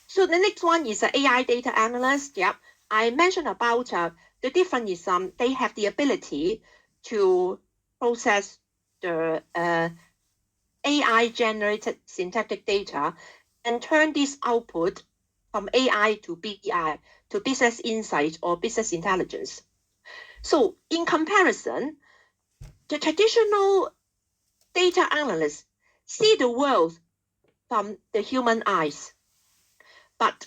[SPEAKER 1] So the next one is an AI data analyst. Yeah, I mentioned about the difference is they have the ability to process the AI-generated syntactic data and turn this output from AI to BI, to business insight or business intelligence. So in comparison, the traditional data analysts see the world from the human eyes, but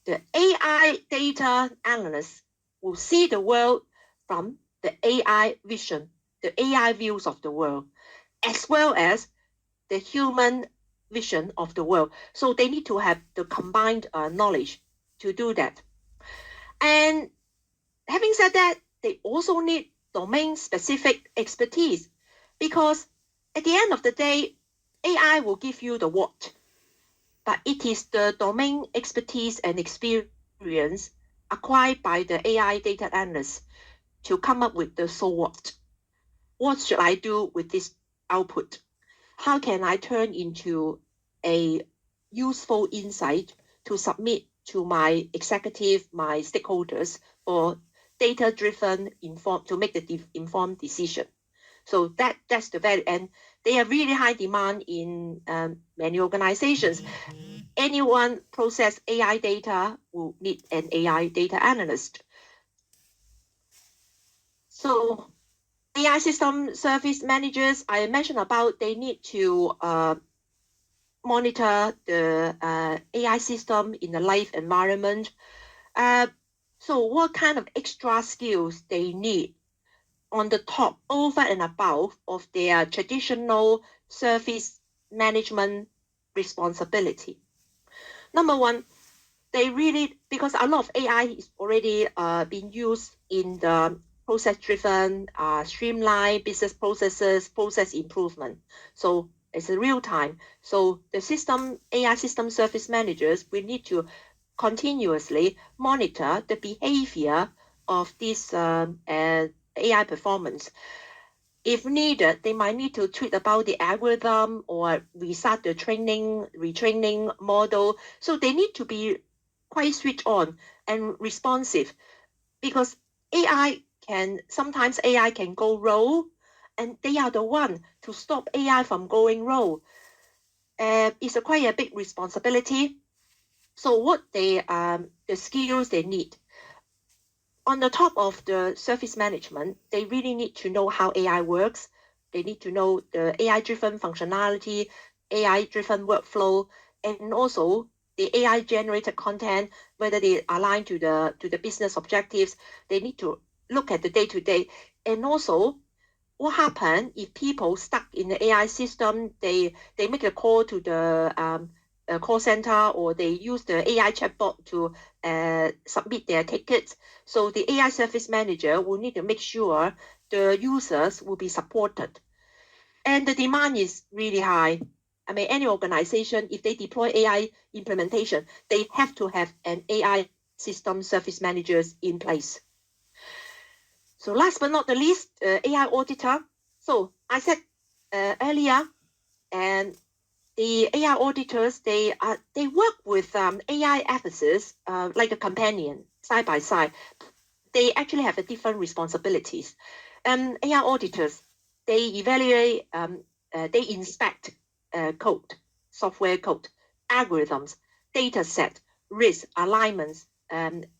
[SPEAKER 1] the AI data analysts will see the world from the AI vision, the AI views of the world, as well as the human vision of the world. So they need to have the combined knowledge to do that. And having said that, they also need domain-specific expertise, because at the end of the day, AI will give you the what, but it is the domain expertise and experience acquired by the AI data analyst to come up with the so what. What should I do with this output? How can I turn into a useful insight to submit to my executive, my stakeholders, for data-driven to make the informed decision? So that's the value, and they are really high demand in many organizations. Anyone process AI data will need an AI data analyst. So AI system service managers, I mentioned about, they need to monitor the AI system in the live environment. So what kind of extra skills they need on the top, over and above of their traditional service management responsibility? Number one, they really, because a lot of AI is already being used in the process-driven, streamlined business processes, process improvement. So it's a real time. So the AI system service managers, we need to continuously monitor the behavior of this AI performance. If needed, they might need to tweak about the algorithm or restart the retraining model. So they need to be quite switched on and responsive, because sometimes AI can go rogue, and they are the one to stop AI from going rogue. It's quite a big responsibility. So what the skills they need on the top of the service management, they really need to know how AI works. They need to know the AI-driven functionality, AI-driven workflow, and also the AI-generated content, whether they align to the business objectives. They need to look at the day-to-day. And also, what happens if people stuck in the AI system, they make a call to the call center, or they use the AI chatbot to submit their tickets. So the AI service manager will need to make sure the users will be supported. And the demand is really high. I mean, any organization, if they deploy AI implementation, they have to have an AI system service managers in place. So last but not the least, AI auditor. So I said earlier, and the AI auditors, they work with AI ethicists like a companion, side by side. They actually have different responsibilities. AI auditors, they evaluate, they inspect code, software code, algorithms, data set, risk, alignments,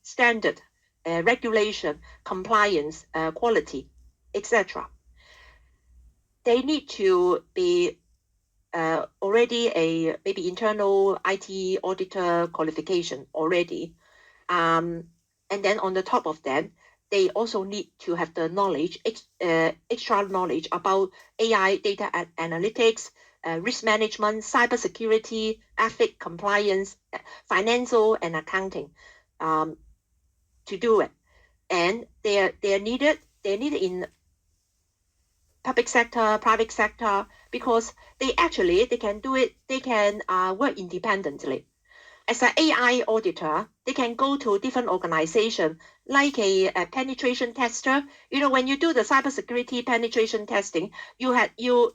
[SPEAKER 1] standard, regulation, compliance, quality, etc. They need to be already a maybe internal IT auditor qualification already. And then on the top of that, they also need to have the knowledge, extra knowledge about AI data analytics, risk management, cybersecurity, ethics, compliance, financial and accounting to do it. And they're needed in public sector, private sector, because they can do it, they can work independently. As an AI auditor, they can go to different organizations, like a penetration tester. You know, when you do the cybersecurity penetration testing,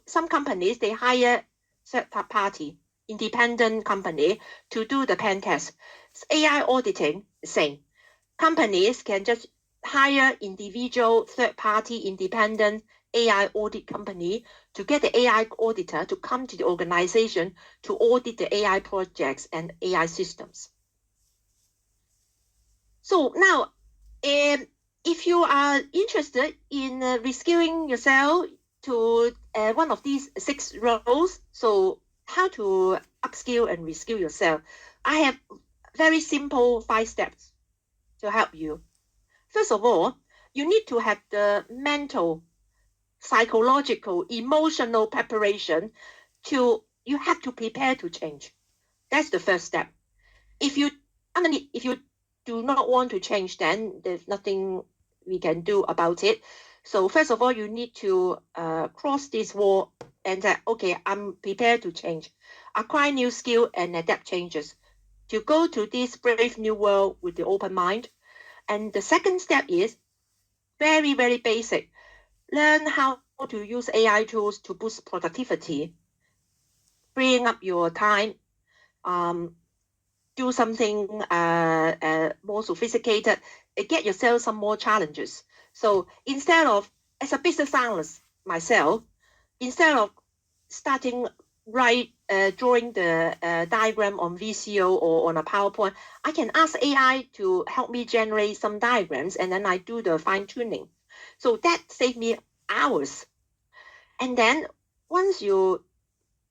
[SPEAKER 1] some companies, they hire third party, independent company to do the pen test. AI auditing, the same. Companies can just hire individual third party independent AI audit company to get the AI auditor to come to the organization to audit the AI projects and AI systems. So now, if you are interested in reskilling yourself to one of these 6 roles, so how to upskill and reskill yourself, I have very simple 5 steps to help you. First of all, you need to have the mental, psychological, emotional preparation you have to prepare to change. That's the first step. If you do not want to change, then there's nothing we can do about it. So first of all, you need to cross this wall and say, okay, I'm prepared to change, acquire new skill and adapt changes, to go to this brave new world with the open mind. And the second step is very, very basic. Learn how to use AI tools to boost productivity, freeing up your time, do something more sophisticated, get yourself some more challenges. So instead of, as a business analyst myself, instead of starting drawing the diagram on VCO or on a PowerPoint, I can ask AI to help me generate some diagrams, and then I do the fine tuning. So that saved me hours. And then once you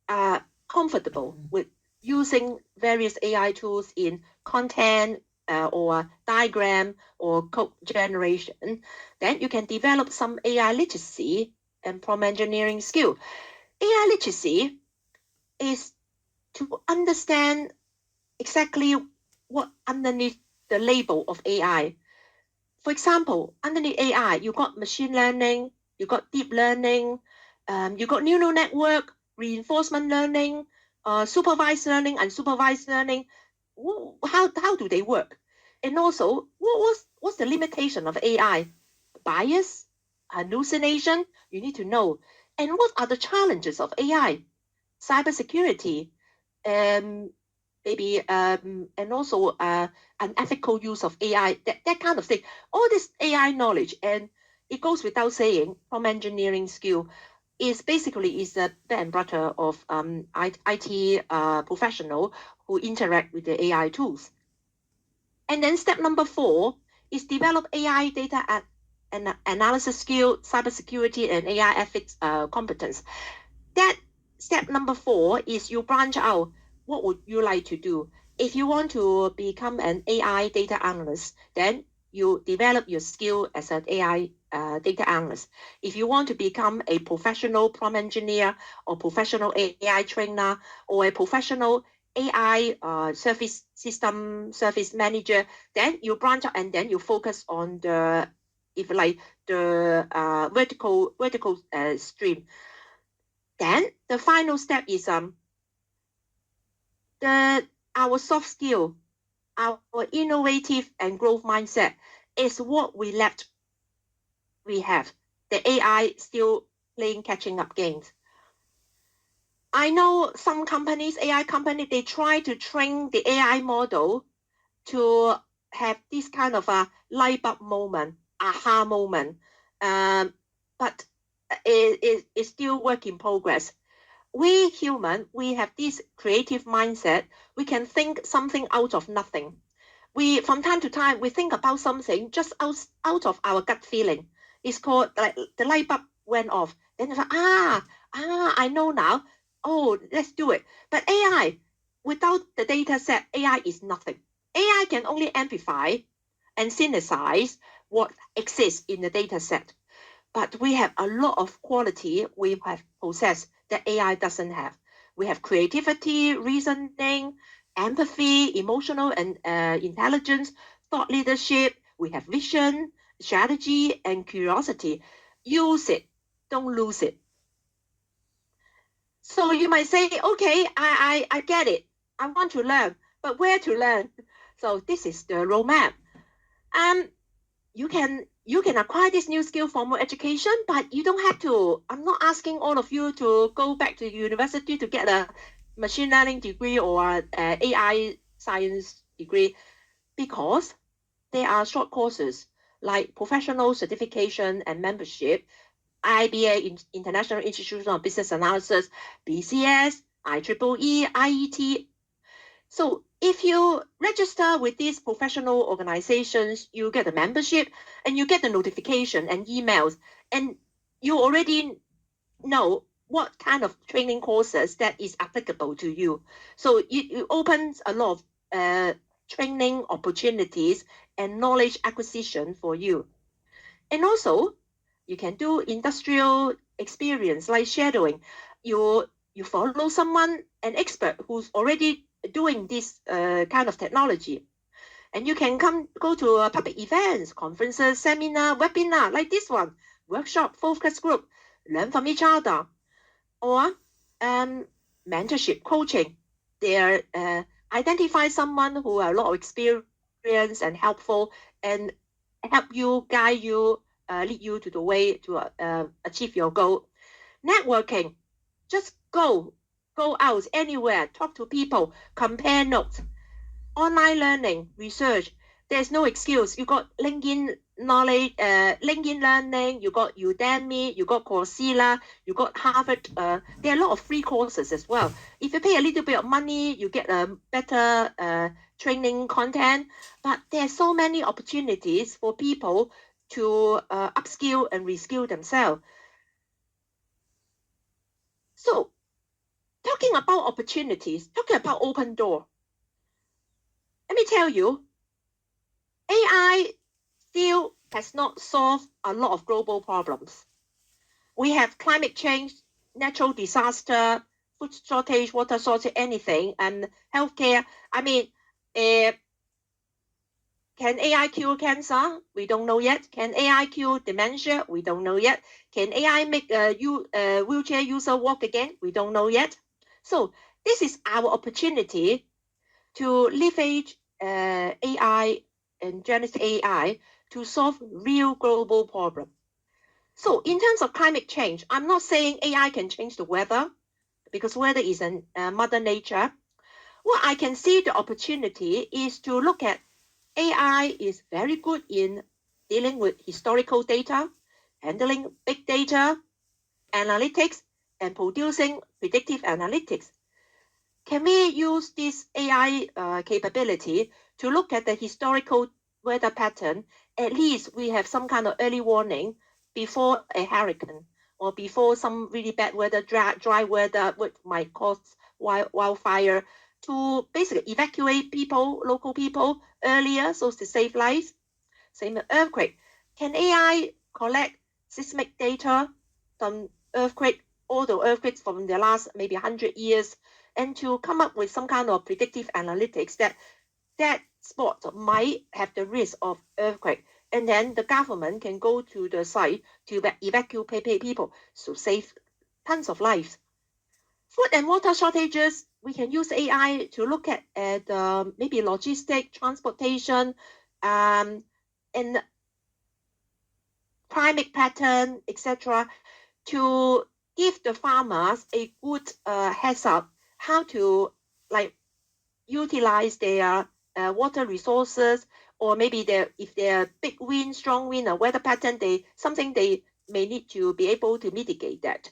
[SPEAKER 1] are comfortable with using various AI tools in content or diagram or code generation, then you can develop some AI literacy and prompt engineering skill. AI literacy is to understand exactly what underneath the label of AI. For example, underneath AI, you got machine learning, you got deep learning, you got neural network, reinforcement learning, supervised learning, unsupervised learning. How do they work? And also, what's the limitation of AI? Bias, hallucination, you need to know. And what are the challenges of AI? Cybersecurity, maybe and also unethical use of AI, that kind of thing. All this AI knowledge, and it goes without saying, from engineering skill is basically the bread and butter of IT professional who interact with the AI tools. And then step number 4 is develop AI data and analysis skill, cybersecurity, and AI ethics competence. That step number 4 is you branch out. What would you like to do? If you want to become an AI data analyst, then you develop your skill as an AI data analyst. If you want to become a professional prompt engineer or professional AI trainer or a professional AI service system service manager, then you branch out and then you focus on the vertical stream. Then the final step is our soft skill, our innovative and growth mindset is what we have. The AI still playing catching up games. I know some companies, AI company, they try to train the AI model to have this kind of a light bulb moment, aha moment, but it's still work in progress. We human, we have this creative mindset. We can think something out of nothing. We, from time to time, we think about something just out of our gut feeling. It's called like the light bulb went off. Then it's like, I know now. Oh, let's do it. But AI, without the data set, AI is nothing. AI can only amplify and synthesize what exists in the data set. But we have a lot of quality we have possessed that AI doesn't have. We have creativity, reasoning, empathy, emotional and intelligence, thought leadership. We have vision, strategy, and curiosity. Use it, don't lose it. So you might say, okay, I get it. I want to learn, but where to learn? So this is the roadmap. You can acquire this new skill from more education, but you don't have to. I'm not asking all of you to go back to university to get a machine learning degree or AI science degree, because there are short courses like professional certification and membership IBA, International Institute of Business Analysis, BCS, IEEE, IET. So if you register with these professional organizations, you get a membership and you get the notification and emails, and you already know what kind of training courses that is applicable to you. So it opens a lot of training opportunities and knowledge acquisition for you. And also, you can do industrial experience like shadowing. You follow someone, an expert who's already doing this kind of technology, and you can go to public events, conferences, seminar, webinar like this one, workshop, focus group, learn from each other, or mentorship, coaching. They identify someone who has a lot of experience and helpful and help you, guide you, lead you to the way to achieve your goal. Networking, just go out anywhere, talk to people, compare notes. Online learning, research, there's no excuse. You got LinkedIn knowledge, LinkedIn learning, you got Udemy, you got Coursera, you got Harvard. There are a lot of free courses as well. If you pay a little bit of money, you get a better training content. But there are so many opportunities for people to upskill and reskill themselves. So, talking about opportunities, talking about open door, let me tell you, AI still has not solved a lot of global problems. We have climate change, natural disaster, food shortage, water shortage, anything, and healthcare. I mean, can AI cure cancer? We don't know yet. Can AI cure dementia? We don't know yet. Can AI make a wheelchair user walk again? We don't know yet. So this is our opportunity to leverage AI and generative AI to solve real global problems. So in terms of climate change, I'm not saying AI can change the weather because weather is in Mother Nature. What I can see the opportunity is to look at AI is very good in dealing with historical data, handling big data, analytics, and producing predictive analytics. Can we use this AI capability to look at the historical weather pattern? At least we have some kind of early warning before a hurricane or before some really bad weather, dry weather, which might cause wildfire, to basically evacuate people, local people earlier, so to save lives. Same with earthquake. Can AI collect seismic data from earthquake, all the earthquakes from the last maybe 100 years, and to come up with some kind of predictive analytics that spot might have the risk of earthquake, and then the government can go to the site to evacuate people to save tons of lives. Food and water shortages, we can use AI to look at maybe logistic, transportation, and climate pattern, etc., to give the farmers a good heads up how to like utilize their water resources, or maybe if they're big wind, strong wind, or weather pattern, they may need to be able to mitigate that.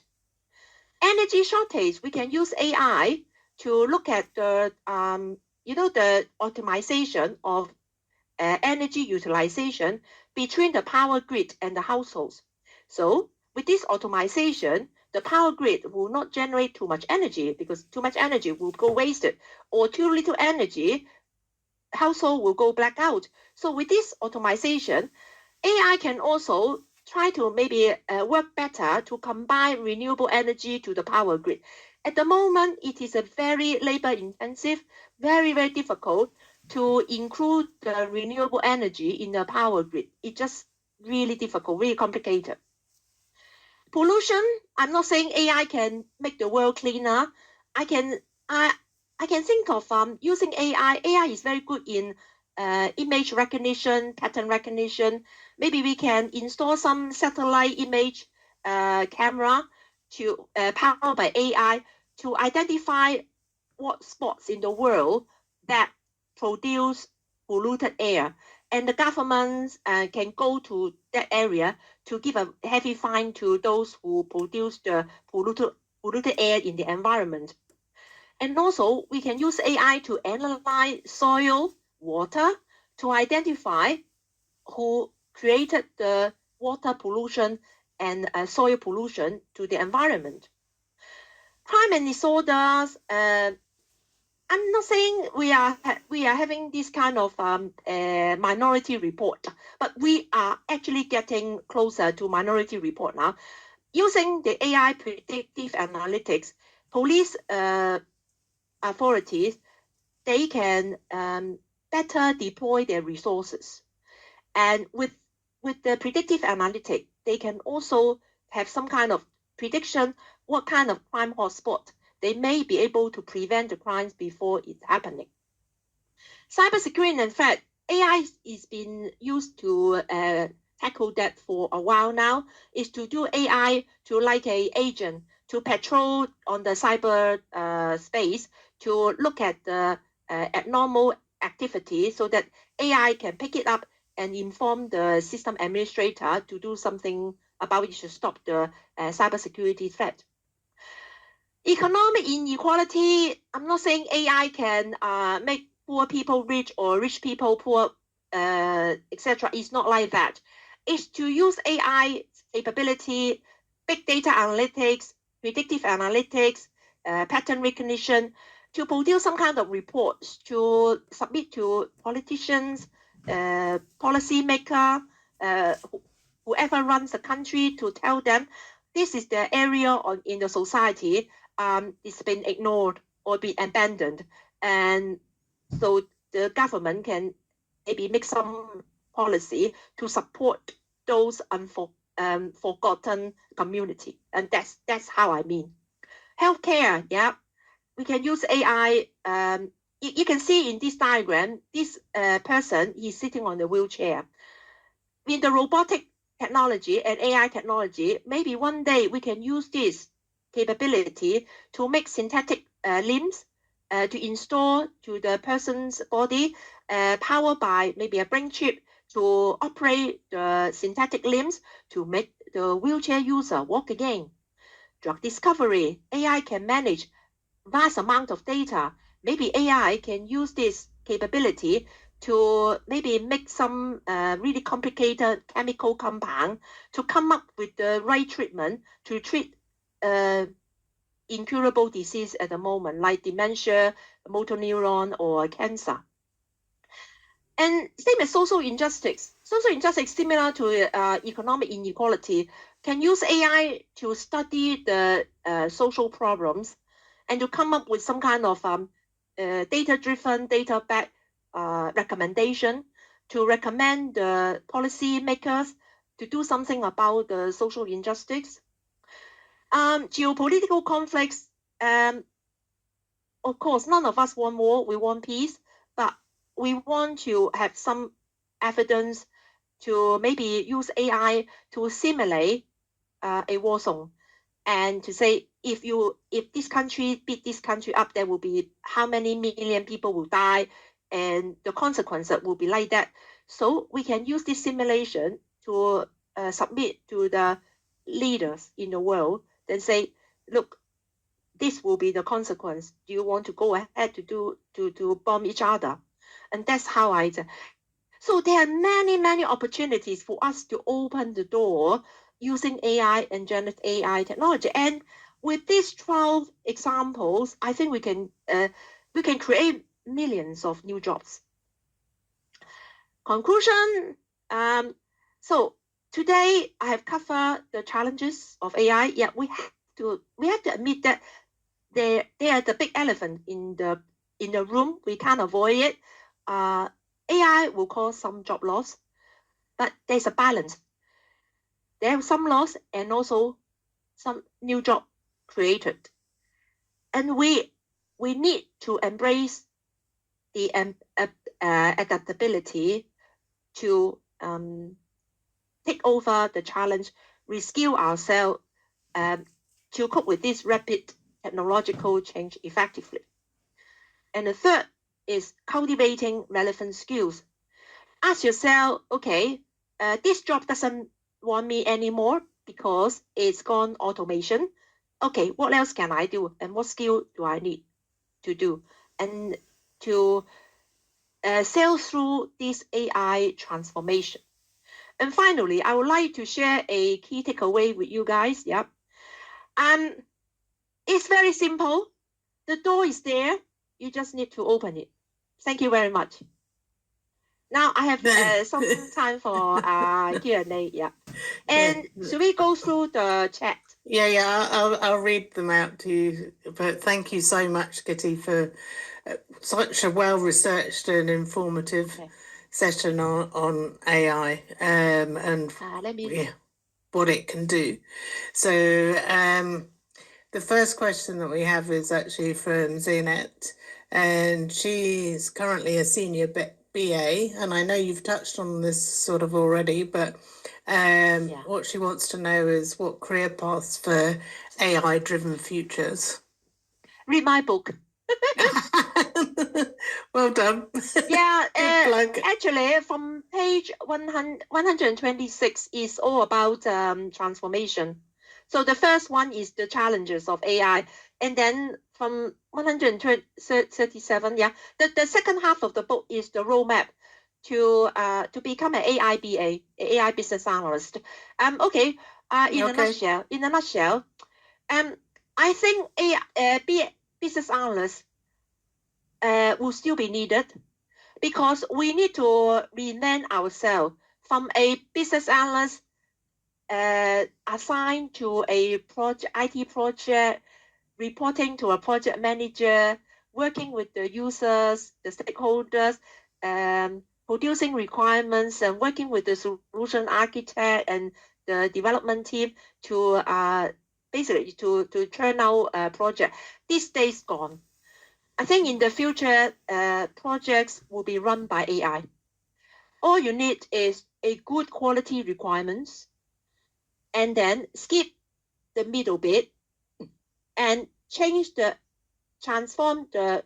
[SPEAKER 1] Energy shortage, we can use AI to look at the the optimization of energy utilization between the power grid and the households. So with this optimization, the power grid will not generate too much energy because too much energy will go wasted, or too little energy, household will go blackout. So with this optimization, AI can also try to maybe work better to combine renewable energy to the power grid. At the moment, it is a very labor intensive, very, very difficult to include the renewable energy in the power grid. It's just really difficult, really complicated. Pollution, I'm not saying AI can make the world cleaner. I can think of using AI. AI is very good in image recognition, pattern recognition. Maybe we can install some satellite image camera to powered by AI to identify what spots in the world that produce polluted air, and the governments can go to that area to give a heavy fine to those who produce the polluted air in the environment. And also, we can use AI to analyze soil, water, to identify who created the water pollution and soil pollution to the environment. Crime and disorders. I'm not saying we are having this kind of minority report, but we are actually getting closer to minority report now. Using the AI predictive analytics, police authorities, they can better deploy their resources. And with the predictive analytics, they can also have some kind of prediction what kind of crime hotspot they may be able to prevent the crimes before it's happening. Cybersecurity, in fact, AI is being used to tackle that for a while now, is to do AI to like a agent to patrol on the cyber space to look at the abnormal activity so that AI can pick it up and inform the system administrator to do something about it to stop the cybersecurity threat. Economic inequality, I'm not saying AI can make poor people rich or rich people poor, etc. It's not like that. It's to use AI capability, big data analytics, predictive analytics, pattern recognition to produce some kind of reports to submit to politicians, policymaker, whoever runs the country to tell them this is the area in the society it's been ignored or been abandoned. And so the government can maybe make some policy to support those forgotten community. And that's how I mean. Healthcare, yeah. We can use AI. You can see in this diagram, this person, he's sitting on the wheelchair. With the robotic technology and AI technology, maybe one day we can use this capability to make synthetic limbs to install to the person's body, powered by maybe a brain chip to operate the synthetic limbs to make the wheelchair user walk again. Drug discovery, AI can manage vast amount of data. Maybe AI can use this capability to maybe make some really complicated chemical compound to come up with the right treatment to treat incurable disease at the moment, like dementia, motor neuron, or cancer. And same as social injustice. Social injustice, similar to economic inequality, can use AI to study the social problems and to come up with some kind of data-driven, data-backed recommendation to recommend the policy makers to do something about the social injustice. Geopolitical conflicts, of course, none of us want war, we want peace, but we want to have some evidence to maybe use AI to simulate a war zone and to say if this country beat this country up, there will be how many million people will die and the consequences will be like that. So we can use this simulation to submit to the leaders in the world, then say, look, this will be the consequence. Do you want to go ahead to bomb each other? And that's how I. So there are many opportunities for us to open the door using AI and generative AI technology. And with these 12 examples, I think we can create millions of new jobs. Conclusion. So today I have covered the challenges of AI. Yeah, we have to admit that they are the big elephant in the room. We can't avoid it. AI will cause some job loss, but there's a balance. There are some loss and also some new job created. And we need to embrace the adaptability to take over the challenge, reskill ourselves to cope with this rapid technological change effectively. And the third is cultivating relevant skills. ask yourself, okay, this job doesn't want me anymore because it's gone automation. Okay, what else can I do? And what skill do I need to do? And to sail through this AI transformation. And finally, I would like to share a key takeaway with you guys. Yep. It's very simple. The door is there. You just need to open it. Thank you very much. Now I have some time for Q&A. Yeah. And should we go through the chat?
[SPEAKER 2] Yeah, I'll read them out to you. But thank you so much, Kitty, for such a well-researched and informative session on AI and
[SPEAKER 1] let me
[SPEAKER 2] yeah, what it can do. So the first question that we have is actually from Zeynep, and she's currently a senior BA, and I know you've touched on this sort of already, but what she wants to know is what career paths for AI-driven futures.
[SPEAKER 1] Read my book.
[SPEAKER 2] Well done.
[SPEAKER 1] Yeah,
[SPEAKER 2] Good plug.
[SPEAKER 1] actually, from page 126 is all about transformation. So the first one is the challenges of AI, and then from 137, yeah, the second half of the book is the roadmap to become an AI BA, AI business analyst. Okay. In a nutshell, I think business analysts will still be needed because we need to reinvent ourselves from a business analyst assigned to a IT project, reporting to a project manager, working with the users, the stakeholders, producing requirements, and working with the solution architect and the development team to basically to churn out a project. This day's gone. I think in the future, projects will be run by AI. All you need is a good quality requirements, and then skip the middle bit and transform the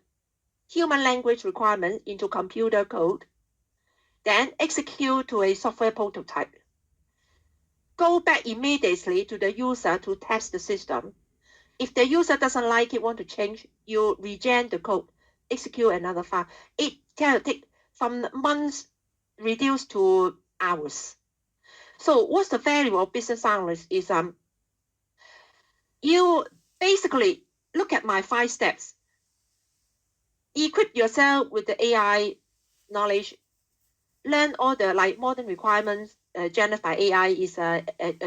[SPEAKER 1] human language requirement into computer code, then execute to a software prototype. Go back immediately to the user to test the system. If the user doesn't like it, want to change, you regen the code, execute another file. It can take from months reduced to hours. So what's the value of business analyst is you basically look at my 5 steps. Equip yourself with the AI knowledge, learn all the modern requirements generated by AI is a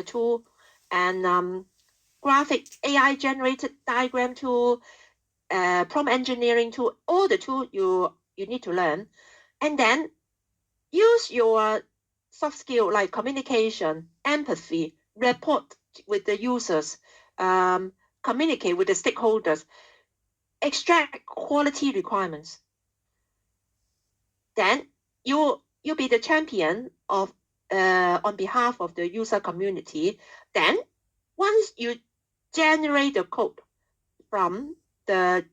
[SPEAKER 1] tool, and graphic AI generated diagram tool, prompt engineering tool, all the tools you need to learn. And then use your soft skill like communication, empathy, rapport with the users, communicate with the stakeholders, extract quality requirements. Then you'll be the champion of on behalf of the user community. Then once you generate the code from the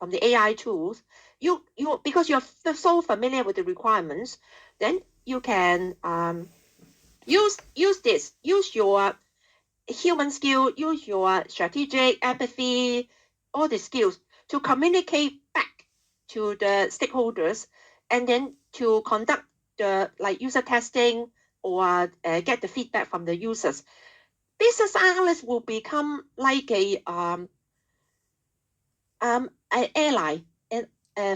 [SPEAKER 1] AI tools, you because you're so familiar with the requirements, then you can use your human skill, use your strategic empathy, all the skills to communicate back to the stakeholders, and then to conduct the user testing or get the feedback from the users. Business analysts will become like an ally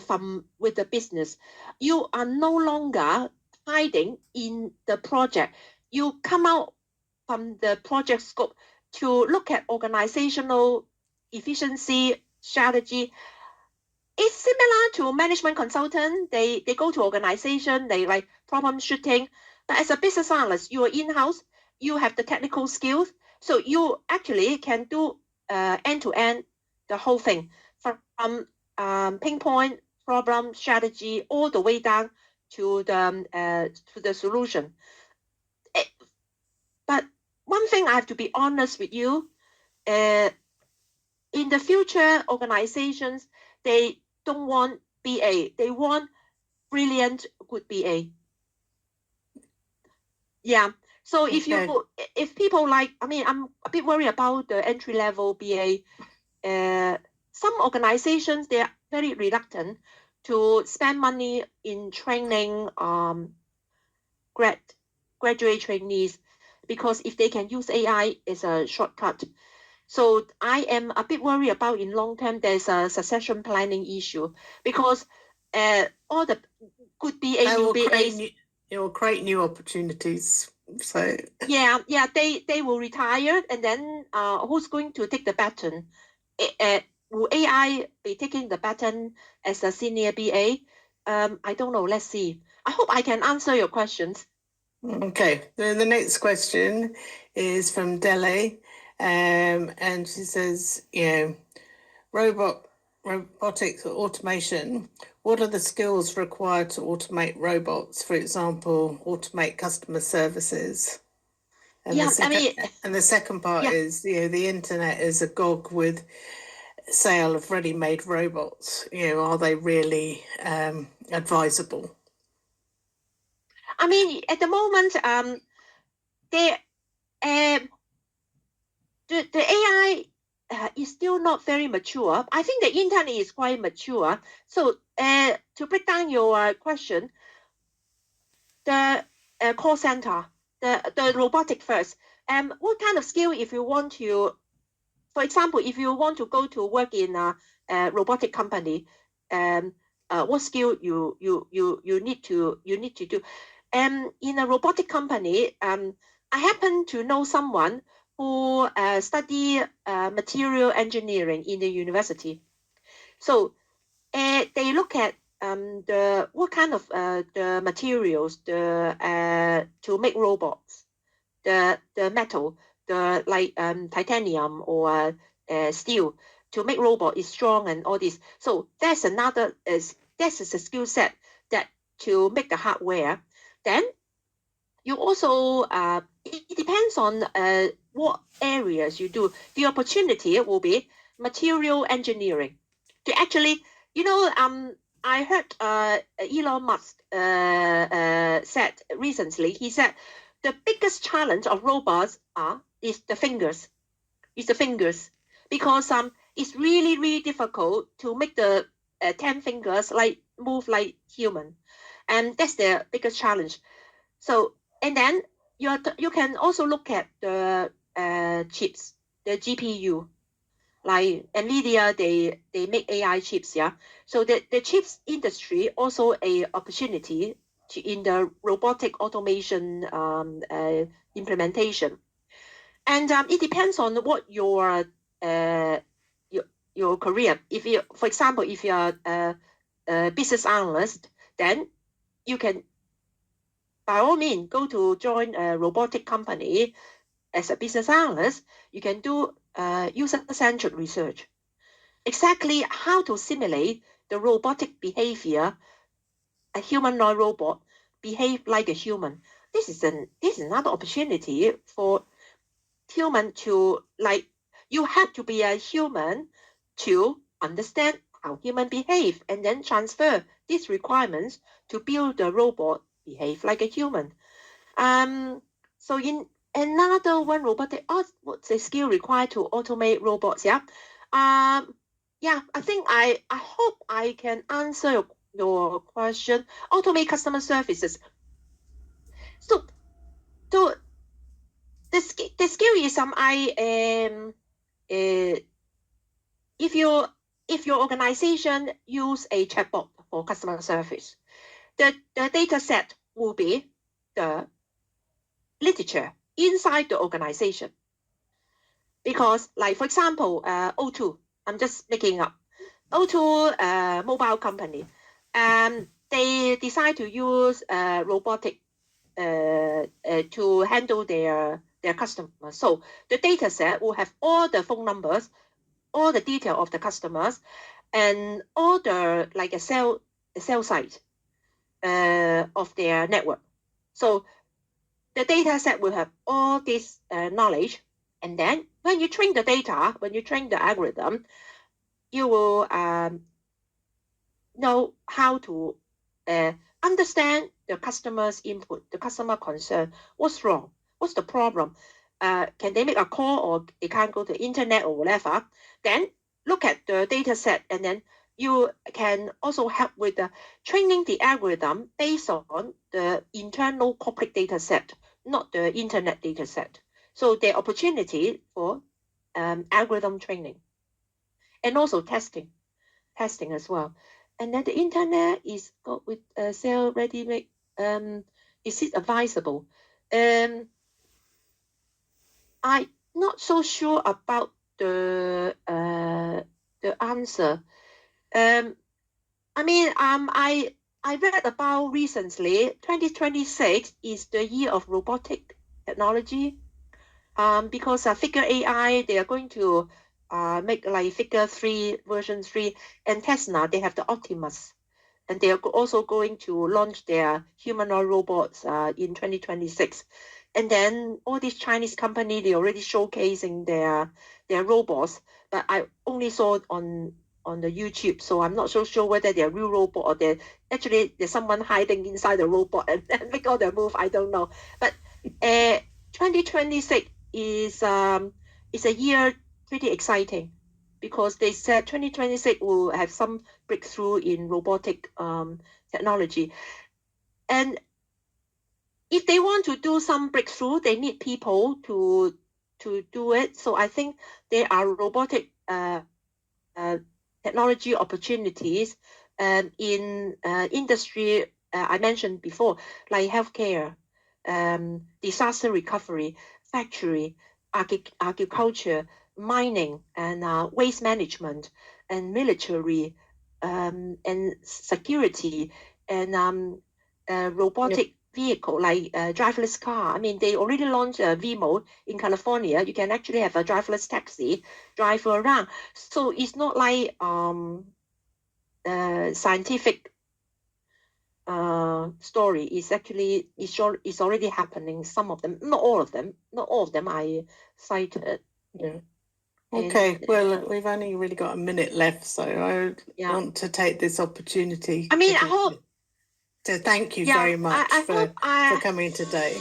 [SPEAKER 1] from with the business. You are no longer hiding in the project. You come out from the project scope to look at organizational efficiency strategy. It's similar to management consultant. They go to organization, they like problem shooting. But as a business analyst, you are in-house, you have the technical skills, so you actually can do end-to-end the whole thing from pinpoint problem strategy all the way down to the solution. But one thing I have to be honest with you, in the future, organizations, they don't want BA. They want brilliant, good BA. Yeah. So if
[SPEAKER 2] Okay.
[SPEAKER 1] if people like, I mean, I'm a bit worried about the entry level BA. Some organizations, they are very reluctant to spend money in training graduate trainees, because if they can use AI, it's a shortcut. So I am a bit worried about in long term there's a succession planning issue, because all the good BA,
[SPEAKER 2] That
[SPEAKER 1] new
[SPEAKER 2] will
[SPEAKER 1] BAs,
[SPEAKER 2] it will create new opportunities. So
[SPEAKER 1] yeah, they will retire, and then who's going to take the baton? Will AI be taking the baton as a senior BA? I don't know. Let's see. I hope I can answer your questions.
[SPEAKER 2] okay, the next question is from Dele, and she says, robotics or automation. What are the skills required to automate robots? For example, automate customer services. And
[SPEAKER 1] Yeah, I mean,
[SPEAKER 2] the second part
[SPEAKER 1] yeah.
[SPEAKER 2] is, the internet is agog with sale of ready-made robots. Are they really advisable?
[SPEAKER 1] I mean, at the moment, they the AI is still not very mature. I think the internet is quite mature. So to break down your question, the call center, the robotic first. What kind of skill if you want to, for example, if you want to go to work in a robotic company, what skill you need to do? In a robotic company, I happen to know someone who study material engineering in the university. So they look at the what kind of the materials to make robots, the metal, the like titanium or steel to make robot is strong and all this. So that's another is this is a skill set that to make the hardware. Then you also it depends on what areas you do. The opportunity will be material engineering. To actually, I heard Elon Musk said recently. He said the biggest challenge of robots is the fingers. Is the fingers, because it's really really difficult to make the 10 fingers like move like human, and that's the biggest challenge. So, and then you can also look at the chips, the GPU, like Nvidia, they make AI chips, yeah. So the chips industry also a opportunity in the robotic automation implementation. And it depends on what uh, your your career. If you, for example, if you're a business analyst, then you can by all means go to join a robotic company as a business analyst. You can do user-centered research, exactly how to simulate the robotic behavior, a humanoid robot behave like a human. This is another opportunity for human to like, you have to be a human to understand how human behave and then transfer these requirements to build a robot behave like a human. Um, so in another one, robotic, what's the skill required to automate robots? Yeah. Um, yeah, I think I hope I can answer your question. Automate customer services. So, so the skill is I uh, if you if your organization use a chatbot for customer service, the data set will be the literature inside the organization. Because, like for example, O2, I'm just making up O2 mobile company, they decide to use robotic to handle their customers. So the data set will have all the phone numbers, all the detail of the customers, and all the like a cell site of their network. So the data set will have all this knowledge, and then when you train the data, when you train the algorithm, you will know how to understand the customer's input, the customer concern. What's wrong? What's the problem? Can they make a call or they can't go to the internet or whatever? Then look at the data set, and then you can also help with the training the algorithm based on the internal corporate data set, not the internet data set. So the opportunity for algorithm training and also testing as well. And then the internet is got with sell ready made. Is it advisable? I'm not so sure about the answer. I mean, I read about recently 2026 is the year of robotic technology. Because Figure AI, they are going to make like Figure 3 version 3, and Tesla, they have the Optimus, and they are also going to launch their humanoid robots in 2026. And then all these Chinese company, they already showcasing their robots, but I only saw it on the YouTube, so I'm not so sure whether they're real robot or there's someone hiding inside the robot and make all the move. I don't know, but 2026 is a year pretty exciting, because they said 2026 will have some breakthrough in robotic technology. And if they want to do some breakthrough, they need people to do it. So I think there are robotic technology opportunities in industry I mentioned before, like healthcare, disaster recovery, factory, agriculture, mining, and waste management, and military, and security, and robotic vehicle like driverless car. I mean, they already launched a V-mode in California. You can actually have a driverless taxi drive around. So it's not like scientific story. It's already happening. Some of them, not all of them I cited.
[SPEAKER 2] Yeah. Okay, well, we've only really got a minute left, so I want to take this opportunity.
[SPEAKER 1] I mean, I hope
[SPEAKER 2] to thank you very much for coming today.